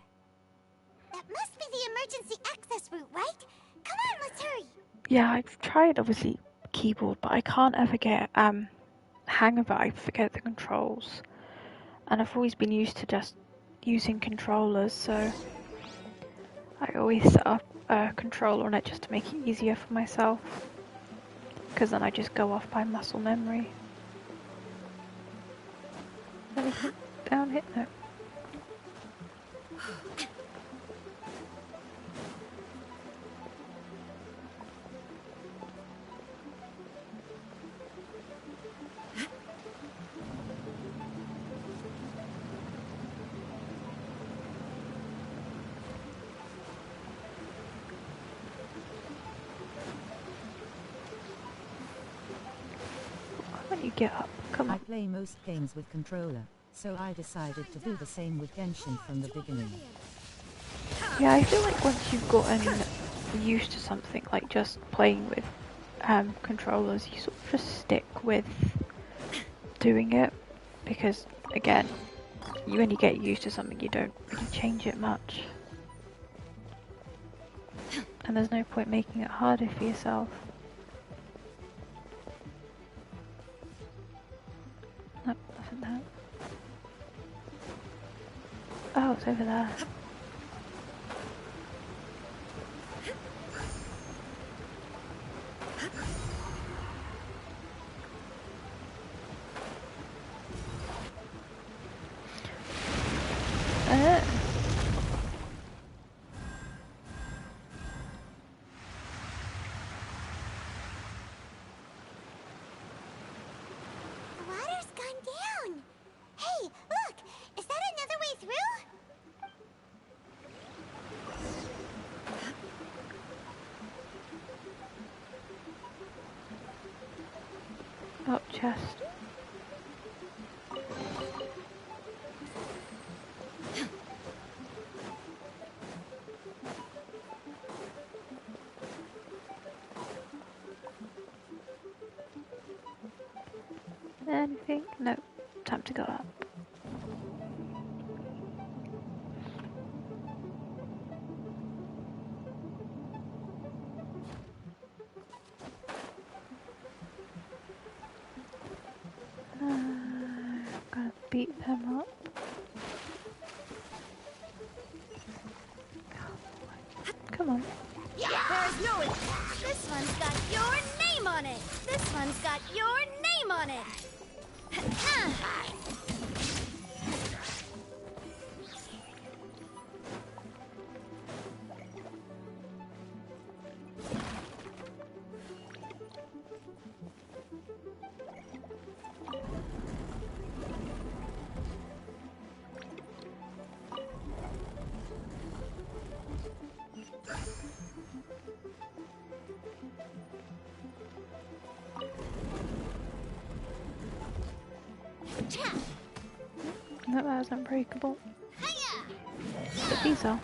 That must be the emergency access route, right? Come on, let's hurry. Yeah, I've tried obviously keyboard, but I can't ever get hang of it. I forget the controls, and I've always been used to just using controllers, so I always set up a controller on it just to make it easier for myself, because then I just go off by muscle memory. Anything down here? No. You get up. Come on. I play most games with controller, so I decided to do the same with Genshin from the beginning. Yeah, I feel like once you've gotten used to something, like just playing with controllers, you sort of just stick with doing it, because again, when you get used to something, you don't really change it much. And there's no point making it harder for yourself. Nope, nothing there. Oh, it's over there. The water's gone down. Hey, look! Is that another way through? Oh, chest. Anything? No. Time to go up. Gotta beat them up. Come on. There's no it. This one's got your name on it. This one's got your name on it. No, that was unbreakable. But these are.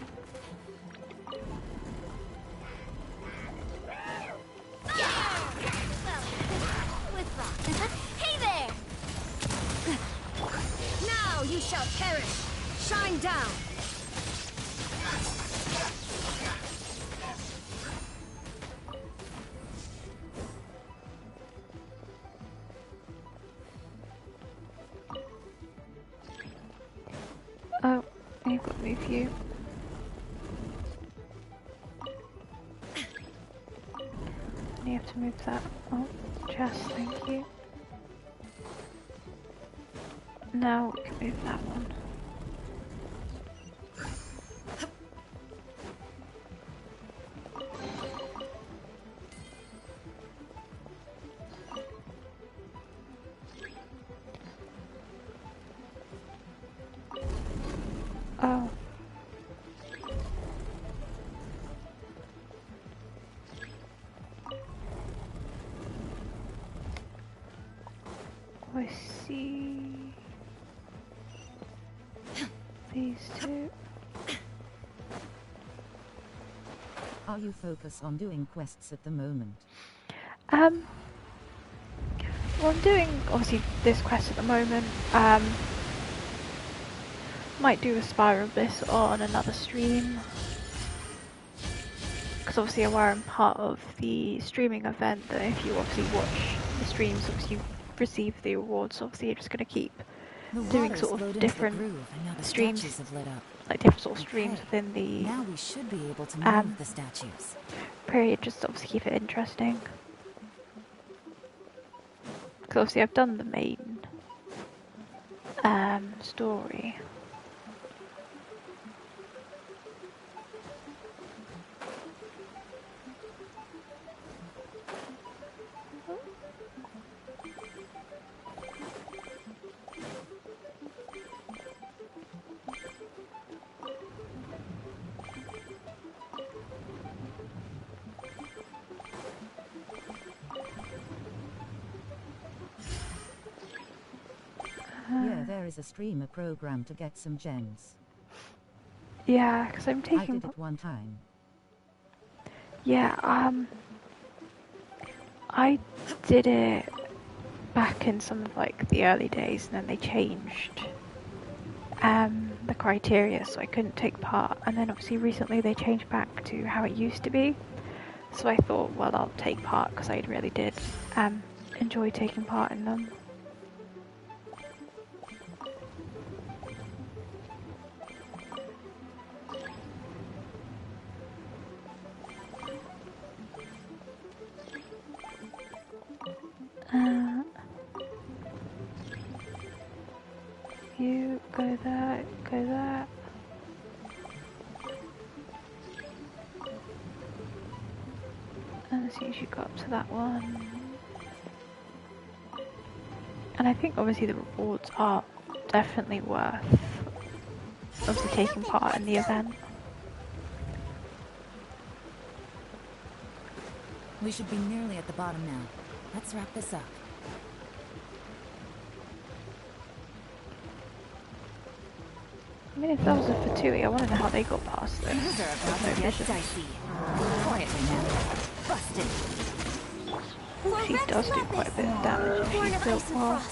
Hey there! Now you shall perish! Shine down! Oh, you've got to move you. And you have to move that. Oh, chest, thank you. Now we can move that one. Oh. I see these two. Are you focused on doing quests at the moment? Well, I'm doing obviously this quest at the moment. Might do a Spire of Bliss on another stream, because obviously I'm part of the streaming event that if you obviously watch the streams, obviously you receive the awards. Obviously you're just going to keep doing sort of different streams, like different sort of streams within the now we should be able to move the statues. period, just to obviously keep it interesting. Because obviously I've done the main story. there is a streamer program to get some gems. Yeah, because I'm taking... I did it one time. Yeah, I did it back in some of like the early days, and then they changed the criteria, so I couldn't take part. And then obviously recently they changed back to how it used to be. So I thought, well, I'll take part because I really did enjoy taking part in them. You go there, go there. And as soon as you go up to that one. And I think obviously the rewards are definitely worth obviously taking part in the event. We should be nearly at the bottom now. Let's wrap this up. I mean, if that was a Fatui, I want to know how they got past this. Things are about to get dicey. Quietly now. Busted. Oh, she does do quite a bit of damage if she's built well.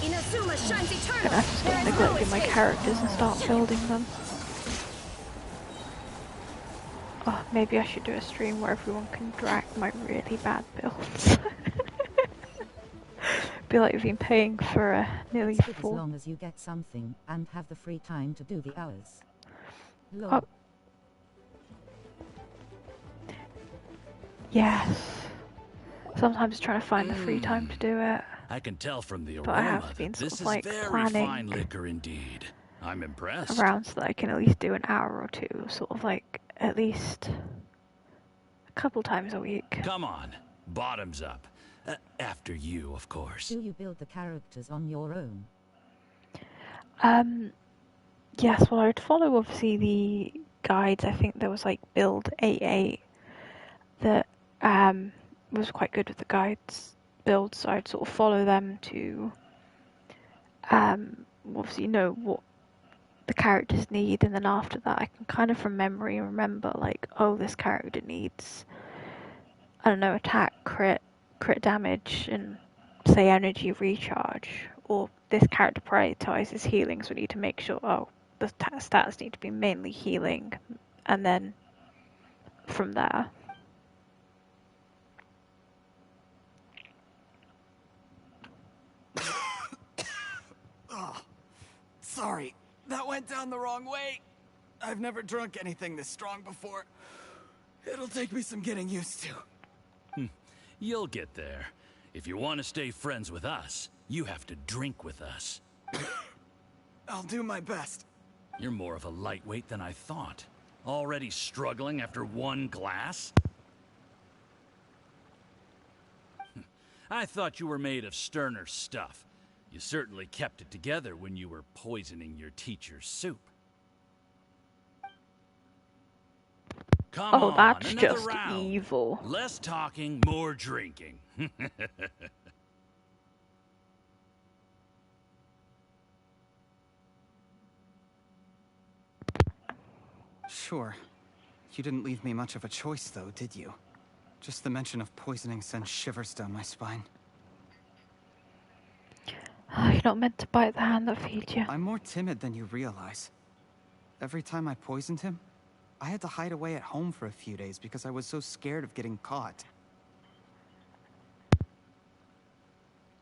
Inazuma shines eternal. I'm gonna have to stop neglecting my characters and start building them. Oh, maybe I should do a stream where everyone can drag my really bad builds. Feel like you've been paying for nearly as full. long as you get something and have the free time to do the hours. Oh. Yes. Sometimes trying to find the free time to do it. I can tell from the But I aroma have been that sort this of is like very planning fine liquor indeed. I'm impressed. around so that I can at least do an hour or two, sort of like at least a couple times a week. Come on, bottoms up. After you, of course. Do you build the characters on your own? Yes, well, I'd follow obviously the guides. I think there was like build 88 that was quite good with the guides build, so I'd sort of follow them to obviously know what the characters need, and then after that I can kind of from memory remember like, oh, this character needs, I don't know, attack, crit damage, and say energy recharge, or this character prioritizes healing, so we need to make sure, oh, the stats need to be mainly healing, and then from there. Oh, sorry, that went down the wrong way. I've never drunk anything this strong before. It'll take me some getting used to. You'll get there. If you want to stay friends with us, you have to drink with us. I'll do my best. You're more of a lightweight than I thought. Already struggling after one glass? I thought you were made of sterner stuff. You certainly kept it together when you were poisoning your teacher's soup. Come on, that's another just round. evil. Less talking, more drinking. Sure. You didn't leave me much of a choice, though, did you? Just the mention of poisoning sends shivers down my spine. You're not meant to bite the hand that feeds you. I'm more timid than you realize. Every time I poisoned him, I had to hide away at home for a few days because I was so scared of getting caught.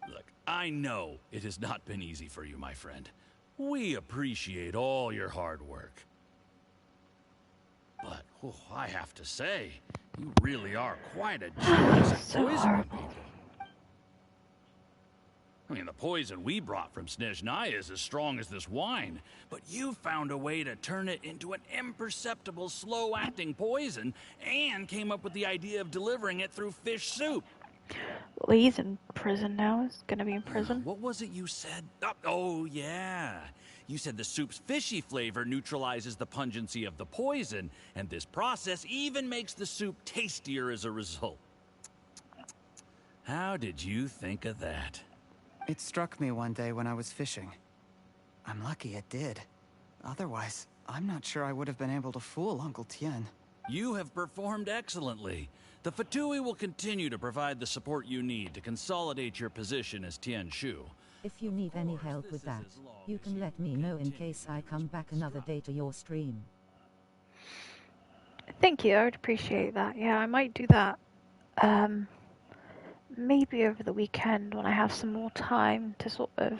Look, I know it has not been easy for you, my friend. We appreciate all your hard work. But, I have to say, you really are quite a genius at poisoning people. I mean, the poison we brought from Snezhnaya is as strong as this wine, but you found a way to turn it into an imperceptible, slow-acting poison, and came up with the idea of delivering it through fish soup. Well, he's in prison now. He's gonna be in prison. What was it you said? Oh, yeah. You said the soup's fishy flavor neutralizes the pungency of the poison, and this process even makes the soup tastier as a result. How did you think of that? It struck me one day when I was fishing. I'm lucky it did. Otherwise, I'm not sure I would have been able to fool Uncle Tien. You have performed excellently. The Fatui will continue to provide the support you need to consolidate your position as Tien Shu. If you need any help with that, you can let me know in case I come back another day to your stream. Thank you, I would appreciate that. Yeah, I might do that. Maybe over the weekend when I have some more time to sort of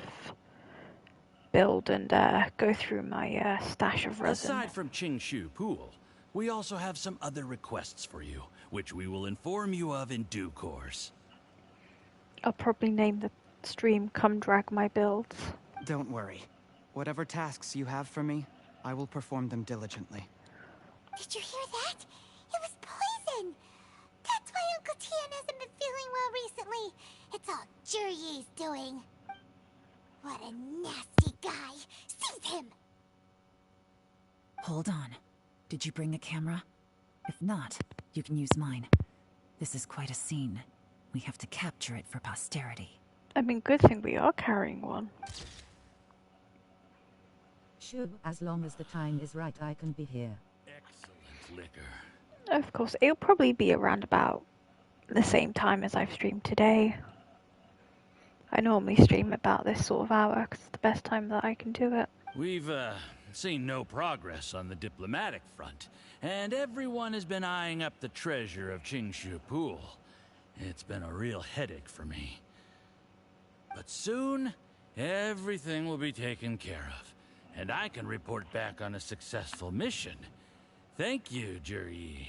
build and go through my stash of resin. Aside from Qingshu Pool, we also have some other requests for you, which we will inform you of in due course. I'll probably name the stream Come Drag My Builds. Don't worry. Whatever tasks you have for me, I will perform them diligently. Did you hear that? It was poison! That's why Uncle Tien hasn't been feeling well recently. It's all Jurye's doing. What a nasty guy! Seize him! Hold on. Did you bring a camera? If not, you can use mine. This is quite a scene. We have to capture it for posterity. I mean, good thing we are carrying one. Sure, as long as the time is right, I can be here. Excellent liquor. Of course, it'll probably be around about the same time as I've streamed today. I normally stream about this sort of hour because it's the best time that I can do it. We've, seen no progress on the diplomatic front, and everyone has been eyeing up the treasure of Qingshu Pool. It's been a real headache for me. But soon, everything will be taken care of, and I can report back on a successful mission. Thank you, Juryi.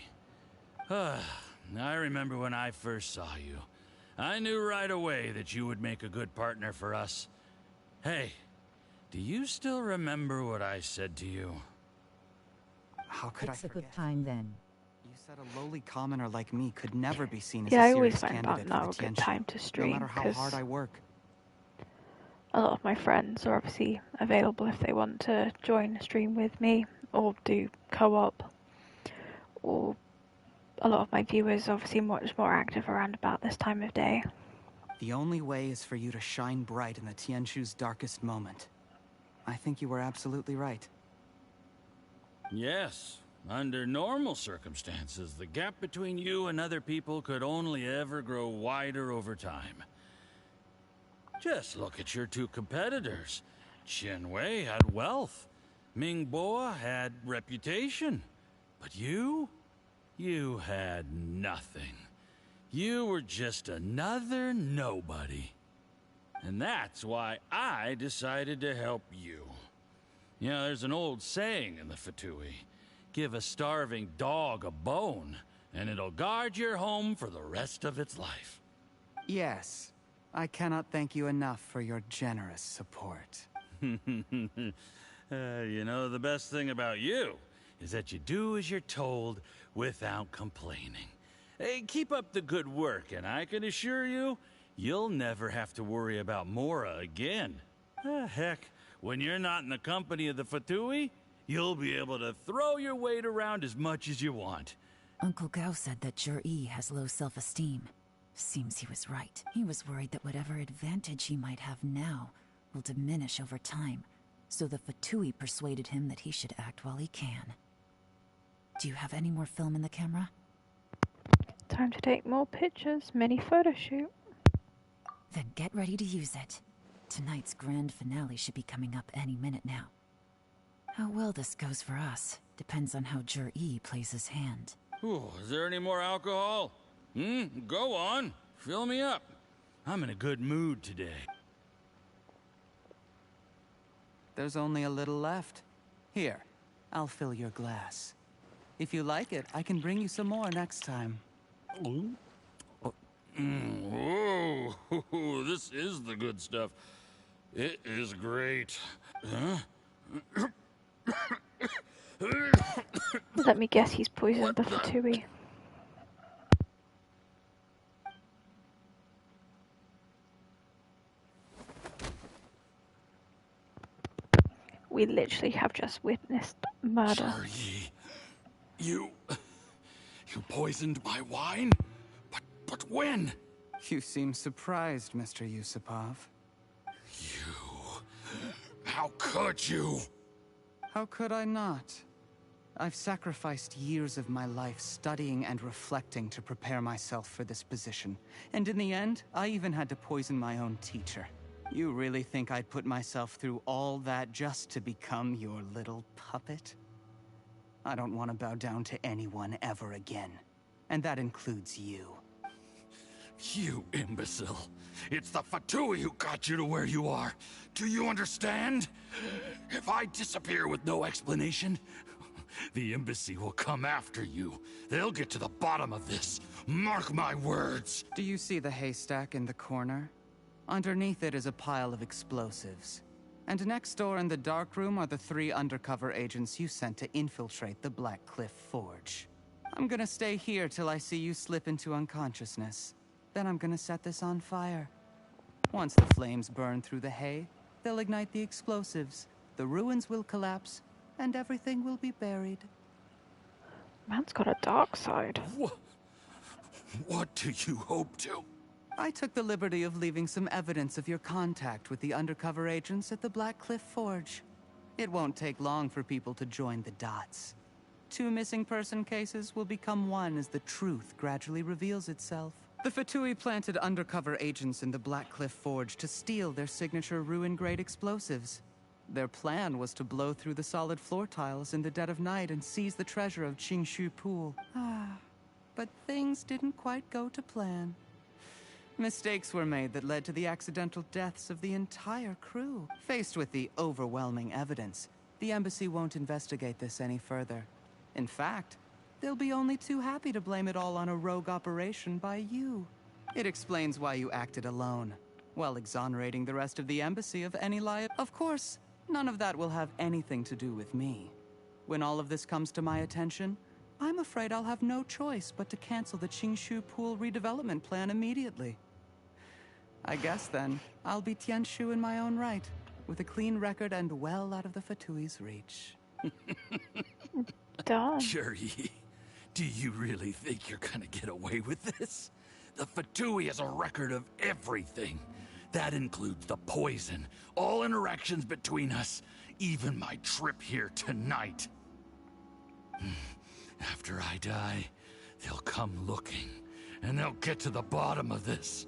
I remember when I first saw you. I knew right away that you would make a good partner for us. Hey, do you still remember what I said to you? How could I forget? It's a good forget? time then. You said a lowly commoner like me could never be seen as Yeah, a I always serious find candidate that now for a the good Tianxu, time to stream, no matter how 'cause hard I work. a lot of my friends are obviously available if they want to join a stream with me or do co-op. Or a lot of my viewers are obviously much more active around about this time of day. The only way is for you to shine bright in the Tianshu's darkest moment. I think you were absolutely right. Yes. Under normal circumstances, the gap between you and other people could only ever grow wider over time. Just look at your two competitors. Chen Wei had wealth. Ming Boa had reputation. But you had nothing. You were just another nobody. And that's why I decided to help you. You know, there's an old saying in the Fatui. Give a starving dog a bone, and it'll guard your home for the rest of its life. Yes. I cannot thank you enough for your generous support. You know, the best thing about you is that you do as you're told without complaining. Hey, keep up the good work, and I can assure you, you'll never have to worry about Mora again. Heck, when you're not in the company of the Fatui, you'll be able to throw your weight around as much as you want. Uncle Gao said that Juryi has low self-esteem. Seems he was right. He was worried that whatever advantage he might have now will diminish over time, so the Fatui persuaded him that he should act while he can. Do you have any more film in the camera? Time to take more pictures, mini photo shoot. Then get ready to use it. Tonight's grand finale should be coming up any minute now. How well this goes for us depends on how Juryi plays his hand. Ooh, is there any more alcohol? Go on. Fill me up. I'm in a good mood today. There's only a little left. Here, I'll fill your glass. If you like it, I can bring you some more next time. Whoa, this is the good stuff. It is great. Huh? Let me guess, he's poisoned the Fatui. We literally have just witnessed murder. Juryi, you poisoned my wine? But when? You seem surprised, Mr. Yusupov. How could you? How could I not? I've sacrificed years of my life studying and reflecting to prepare myself for this position. And in the end, I even had to poison my own teacher. You really think I'd put myself through all that just to become your little puppet? I don't want to bow down to anyone ever again. And that includes you. You imbecile. It's the Fatui who got you to where you are. Do you understand? If I disappear with no explanation, the embassy will come after you. They'll get to the bottom of this. Mark my words. Do you see the haystack in the corner? Underneath it is a pile of explosives. And next door in the dark room are the 3 undercover agents you sent to infiltrate the Black Cliff Forge. I'm gonna stay here till I see you slip into unconsciousness. Then I'm gonna set this on fire. Once the flames burn through the hay, they'll ignite the explosives, the ruins will collapse, and everything will be buried. Man's got a dark side. What do you hope to? I took the liberty of leaving some evidence of your contact with the undercover agents at the Black Cliff Forge. It won't take long for people to join the dots. 2 missing person cases will become one as the truth gradually reveals itself. The Fatui planted undercover agents in the Black Cliff Forge to steal their signature ruin-grade explosives. Their plan was to blow through the solid floor tiles in the dead of night and seize the treasure of Qingshu Pool. But things didn't quite go to plan. Mistakes were made that led to the accidental deaths of the entire crew. Faced with the overwhelming evidence, the embassy won't investigate this any further. In fact, they'll be only too happy to blame it all on a rogue operation by you. It explains why you acted alone, while exonerating the rest of the embassy of any liability. Of course, none of that will have anything to do with me. When all of this comes to my attention, I'm afraid I'll have no choice but to cancel the Qingshu Pool redevelopment plan immediately. I guess then, I'll be Tianshu in my own right, with a clean record and well out of the Fatui's reach. Jerry, do you really think you're gonna get away with this? The Fatui has a record of everything. That includes the poison, all interactions between us, even my trip here tonight. After I die, they'll come looking, and they'll get to the bottom of this.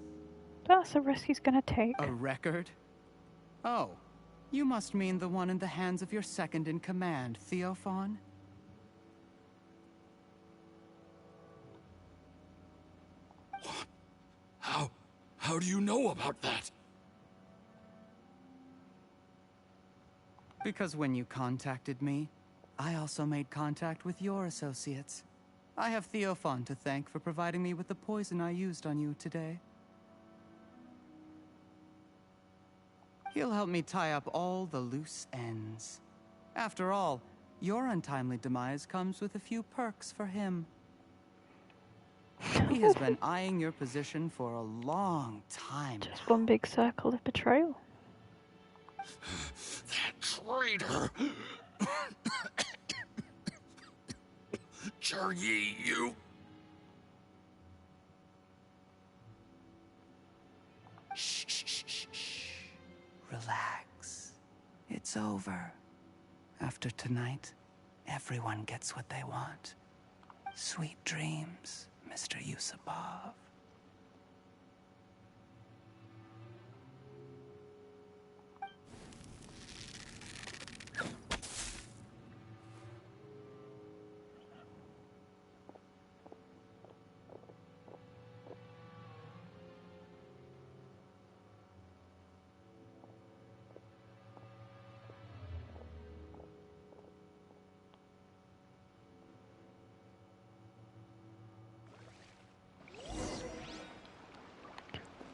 That's a risk he's gonna take. A record? Oh, you must mean the one in the hands of your second-in-command, Theophan? What? How do you know about that? Because when you contacted me, I also made contact with your associates. I have Theophan to thank for providing me with the poison I used on you today. He'll help me tie up all the loose ends. After all, your untimely demise comes with a few perks for him. He has been eyeing your position for a long time. Just one big circle of betrayal. That traitor! Jerry, you... Shh. Relax. It's over. After tonight, everyone gets what they want. Sweet dreams, Mr. Yusupov.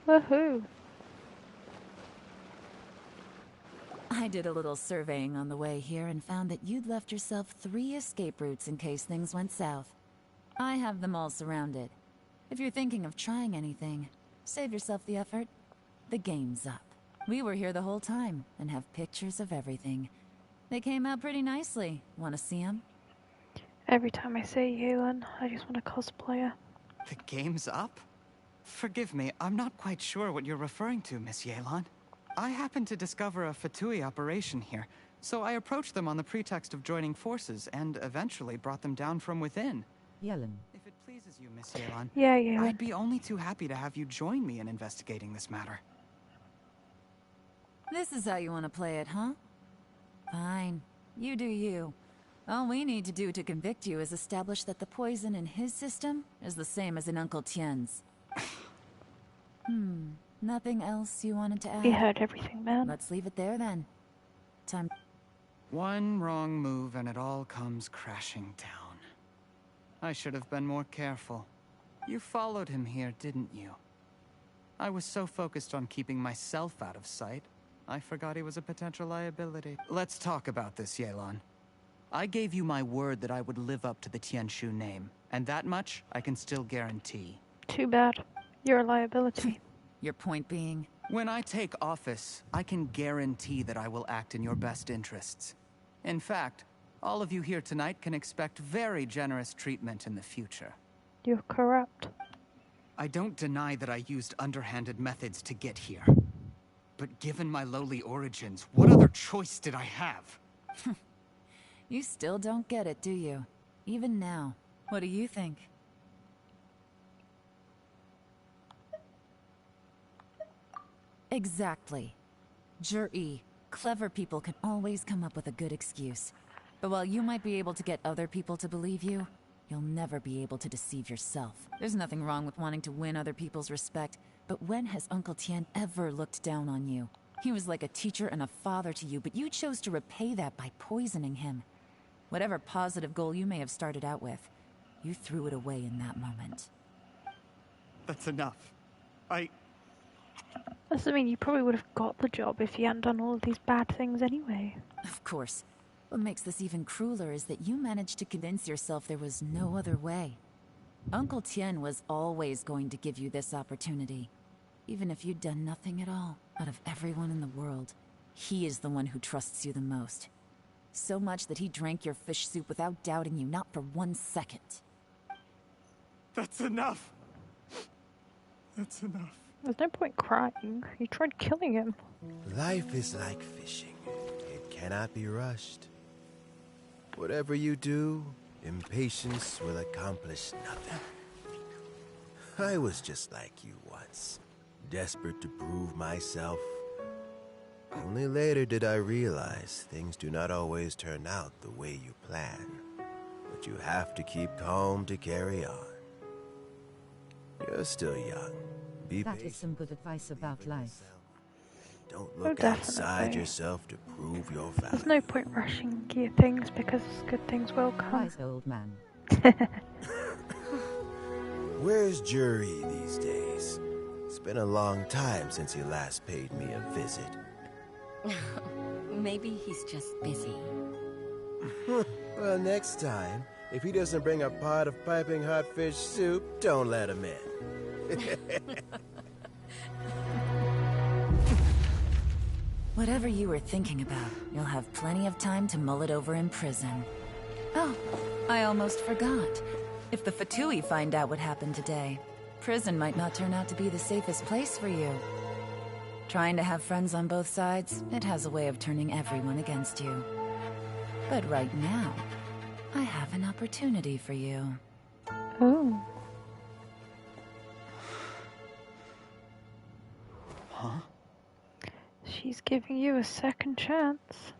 Woohoo! I did a little surveying on the way here and found that you'd left yourself 3 escape routes in case things went south. I have them all surrounded. If you're thinking of trying anything, save yourself the effort. The game's up. We were here the whole time and have pictures of everything. They came out pretty nicely. Want to see them? Every time I say Yelan, I just want to cosplay her. The game's up? Forgive me, I'm not quite sure what you're referring to, Miss Yelan. I happened to discover a Fatui operation here, so I approached them on the pretext of joining forces and eventually brought them down from within. Yellen. If it pleases you, Miss Yelan, Yeah. I'd be only too happy to have you join me in investigating this matter. This is how you want to play it, huh? Fine. You do you. All we need to do to convict you is establish that the poison in his system is the same as in Uncle Tien's. Nothing else you wanted to add? We heard everything, man. Let's leave it there then. Time. One wrong move and it all comes crashing down. I should have been more careful. You followed him here, didn't you? I was so focused on keeping myself out of sight, I forgot he was a potential liability. Let's talk about this, Yelan. I gave you my word that I would live up to the Tianshu name, and that much I can still guarantee. Too bad. You're a liability. Your point being? When I take office, I can guarantee that I will act in your best interests. In fact, all of you here tonight can expect very generous treatment in the future. You're corrupt. I don't deny that I used underhanded methods to get here. But given my lowly origins, what other choice did I have? You still don't get it, do you? Even now. What do you think? Exactly. Jur-E, clever people can always come up with a good excuse. But while you might be able to get other people to believe you, you'll never be able to deceive yourself. There's nothing wrong with wanting to win other people's respect, but when has Uncle Tien ever looked down on you? He was like a teacher and a father to you, but you chose to repay that by poisoning him. Whatever positive goal you may have started out with, you threw it away in that moment. That's enough. Doesn't mean you probably would have got the job if you hadn't done all of these bad things anyway. Of course. What makes this even crueler is that you managed to convince yourself there was no other way. Uncle Tien was always going to give you this opportunity. Even if you'd done nothing at all. Out of everyone in the world, he is the one who trusts you the most. So much that he drank your fish soup without doubting you, not for 1 second. That's enough. That's enough. There's no point crying. You tried killing him. Life is like fishing. It cannot be rushed. Whatever you do, impatience will accomplish nothing. I was just like you once, desperate to prove myself. Only later did I realize things do not always turn out the way you plan. But you have to keep calm to carry on. You're still young. Be That patient. is some good advice about life. Don't look outside yourself to prove your value. There's no point rushing your things because good things will come. Wise old man. Where's Jur-E these days? It's been a long time since he last paid me a visit. Maybe he's just busy. Well, next time, if he doesn't bring a pot of piping hot fish soup, don't let him in. Whatever you were thinking about, you'll have plenty of time to mull it over in prison. Oh, I almost forgot. If the Fatui find out what happened today, prison might not turn out to be the safest place for you. Trying to have friends on both sides, it has a way of turning everyone against you. But right now, I have an opportunity for you. Oh. Huh? She's giving you a second chance.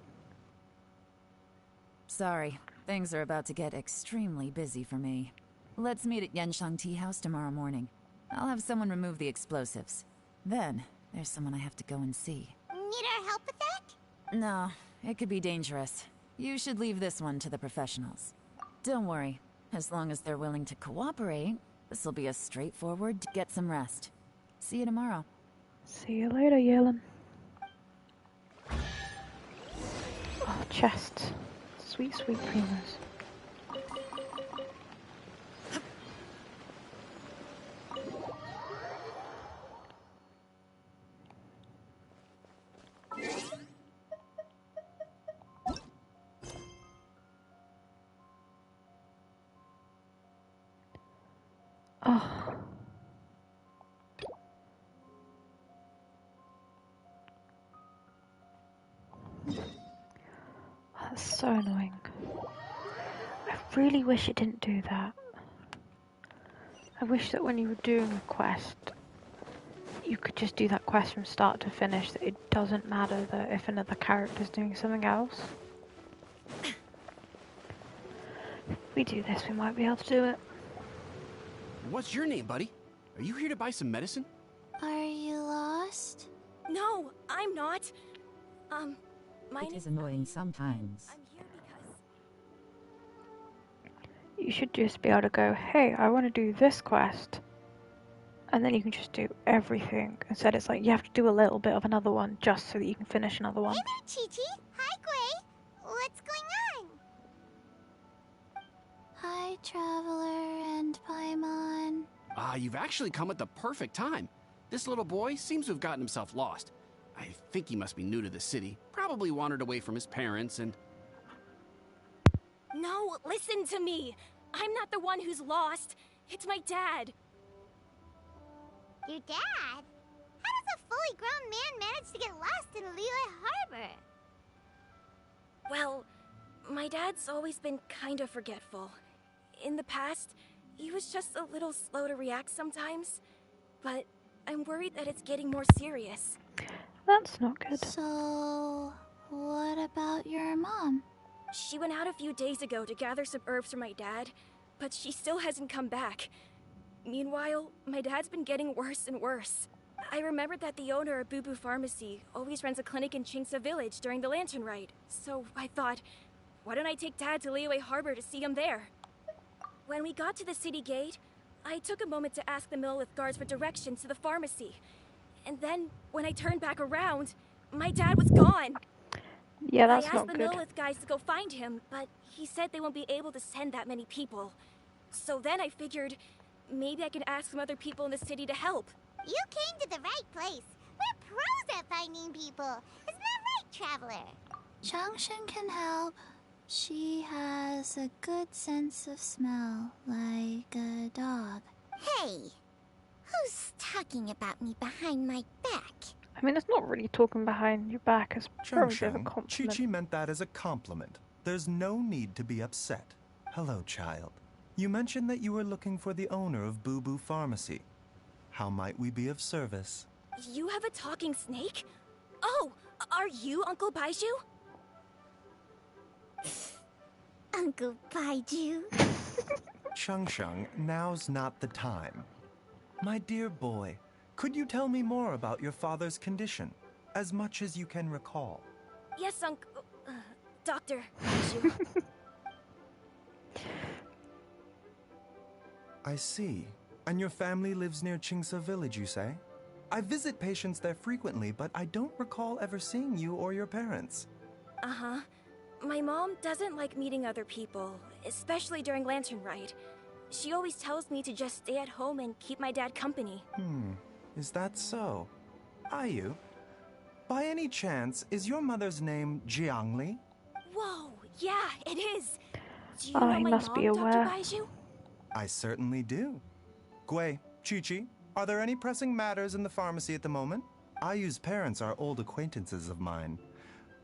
Sorry, things are about to get extremely busy for me. Let's meet at Yanshang Tea House tomorrow morning. I'll have someone remove the explosives. Then, there's someone I have to go and see. Need our help with that? No, it could be dangerous. You should leave this one to the professionals. Don't worry. As long as they're willing to cooperate, this'll be a straightforward get some rest. See you tomorrow. See you later, Yellen. Oh, chest. Sweet, sweet dreamers. Oh. so annoying. I really wish it didn't do that. I wish that when you were doing a quest, you could just do that quest from start to finish, that it doesn't matter that if another character's doing something else. If we do this, we might be able to do it. What's your name, buddy? Are you here to buy some medicine? Are you lost? No, I'm not. It is annoying sometimes. You should just be able to go, hey, I want to do this quest. And then you can just do everything. Instead it's like, you have to do a little bit of another one just so that you can finish another one. Hey there, Chi-Chi. Hi, Gray. What's going on? Hi, Traveler and Paimon. You've actually come at the perfect time. This little boy seems to have gotten himself lost. I think he must be new to the city. Probably wandered away from his parents and... No, listen to me. I'm not the one who's lost. It's my dad. Your dad? How does a fully grown man manage to get lost in Liyue Harbor? Well, my dad's always been kind of forgetful. In the past, he was just a little slow to react sometimes. But I'm worried that it's getting more serious. That's not good. So, what about your mom? She went out a few days ago to gather some herbs for my dad, but she still hasn't come back. Meanwhile, my dad's been getting worse and worse. I remembered that the owner of Boo Boo Pharmacy always runs a clinic in Chingsa Village during the Lantern Ride, so I thought, why don't I take Dad to Liyue Harbor to see him there? When we got to the city gate, I took a moment to ask the Millelith guards for directions to the pharmacy. And then, when I turned back around, my dad was gone. Yeah, that's not good. I asked the Millelith guys to go find him, but he said they won't be able to send that many people. So then I figured, maybe I can ask some other people in the city to help. You came to the right place. We're pros at finding people. Isn't that right, Traveler? Changshan can help. She has a good sense of smell, like a dog. Hey, who's talking about me behind my back? I mean, it's not really talking behind your back. It's probably a compliment. Chi-Chi meant that as a compliment. There's no need to be upset. Hello, child. You mentioned that you were looking for the owner of Boo Boo Pharmacy. How might we be of service? You have a talking snake? Oh, are you Uncle Baiju? Uncle Baiju? Shang, now's not the time. My dear boy, could you tell me more about your father's condition? As much as you can recall. Yes, Uncle... Dr. Baiju. I see. And your family lives near Chingsa Village, you say? I visit patients there frequently, but I don't recall ever seeing you or your parents. Uh-huh. My mom doesn't like meeting other people, especially during Lantern Ride. She always tells me to just stay at home and keep my dad company. Is that so? Ayu, by any chance, is your mother's name Jiangli? Whoa, yeah, it is. Do you Oh, know he my must mom, be Dr. aware. Baiju? I certainly do. Gui, Chi-Chi, are there any pressing matters in the pharmacy at the moment? Ayu's parents are old acquaintances of mine,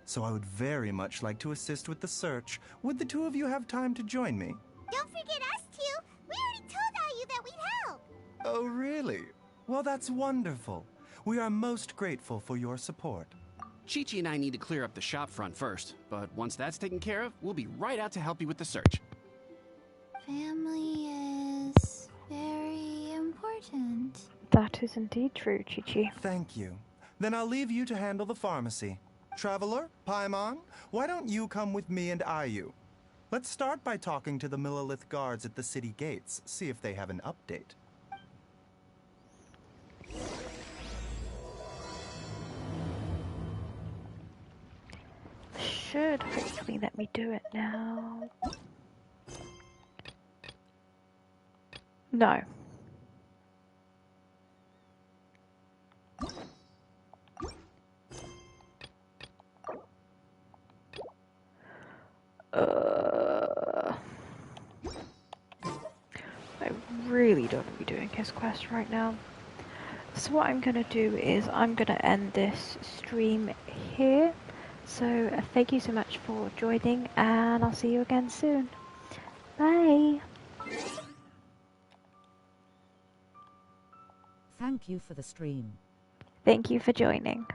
so I would very much like to assist with the search. Would the two of you have time to join me? Don't forget us two. We already told Ayu that we'd help. Oh, really? Well, that's wonderful. We are most grateful for your support. Chi-Chi and I need to clear up the shop front first, but once that's taken care of, we'll be right out to help you with the search. Family is very important. That is indeed true, Chi-Chi. Thank you. Then I'll leave you to handle the pharmacy. Traveler, Paimon, why don't you come with me and Ayu? Let's start by talking to the Millelith guards at the city gates, see if they have an update. Should hopefully let me do it now. No. I really don't want to be doing his quest right now. So what I'm going to do is I'm going to end this stream here. So thank you so much for joining, and I'll see you again soon. Bye. Thank you for the stream. Thank you for joining.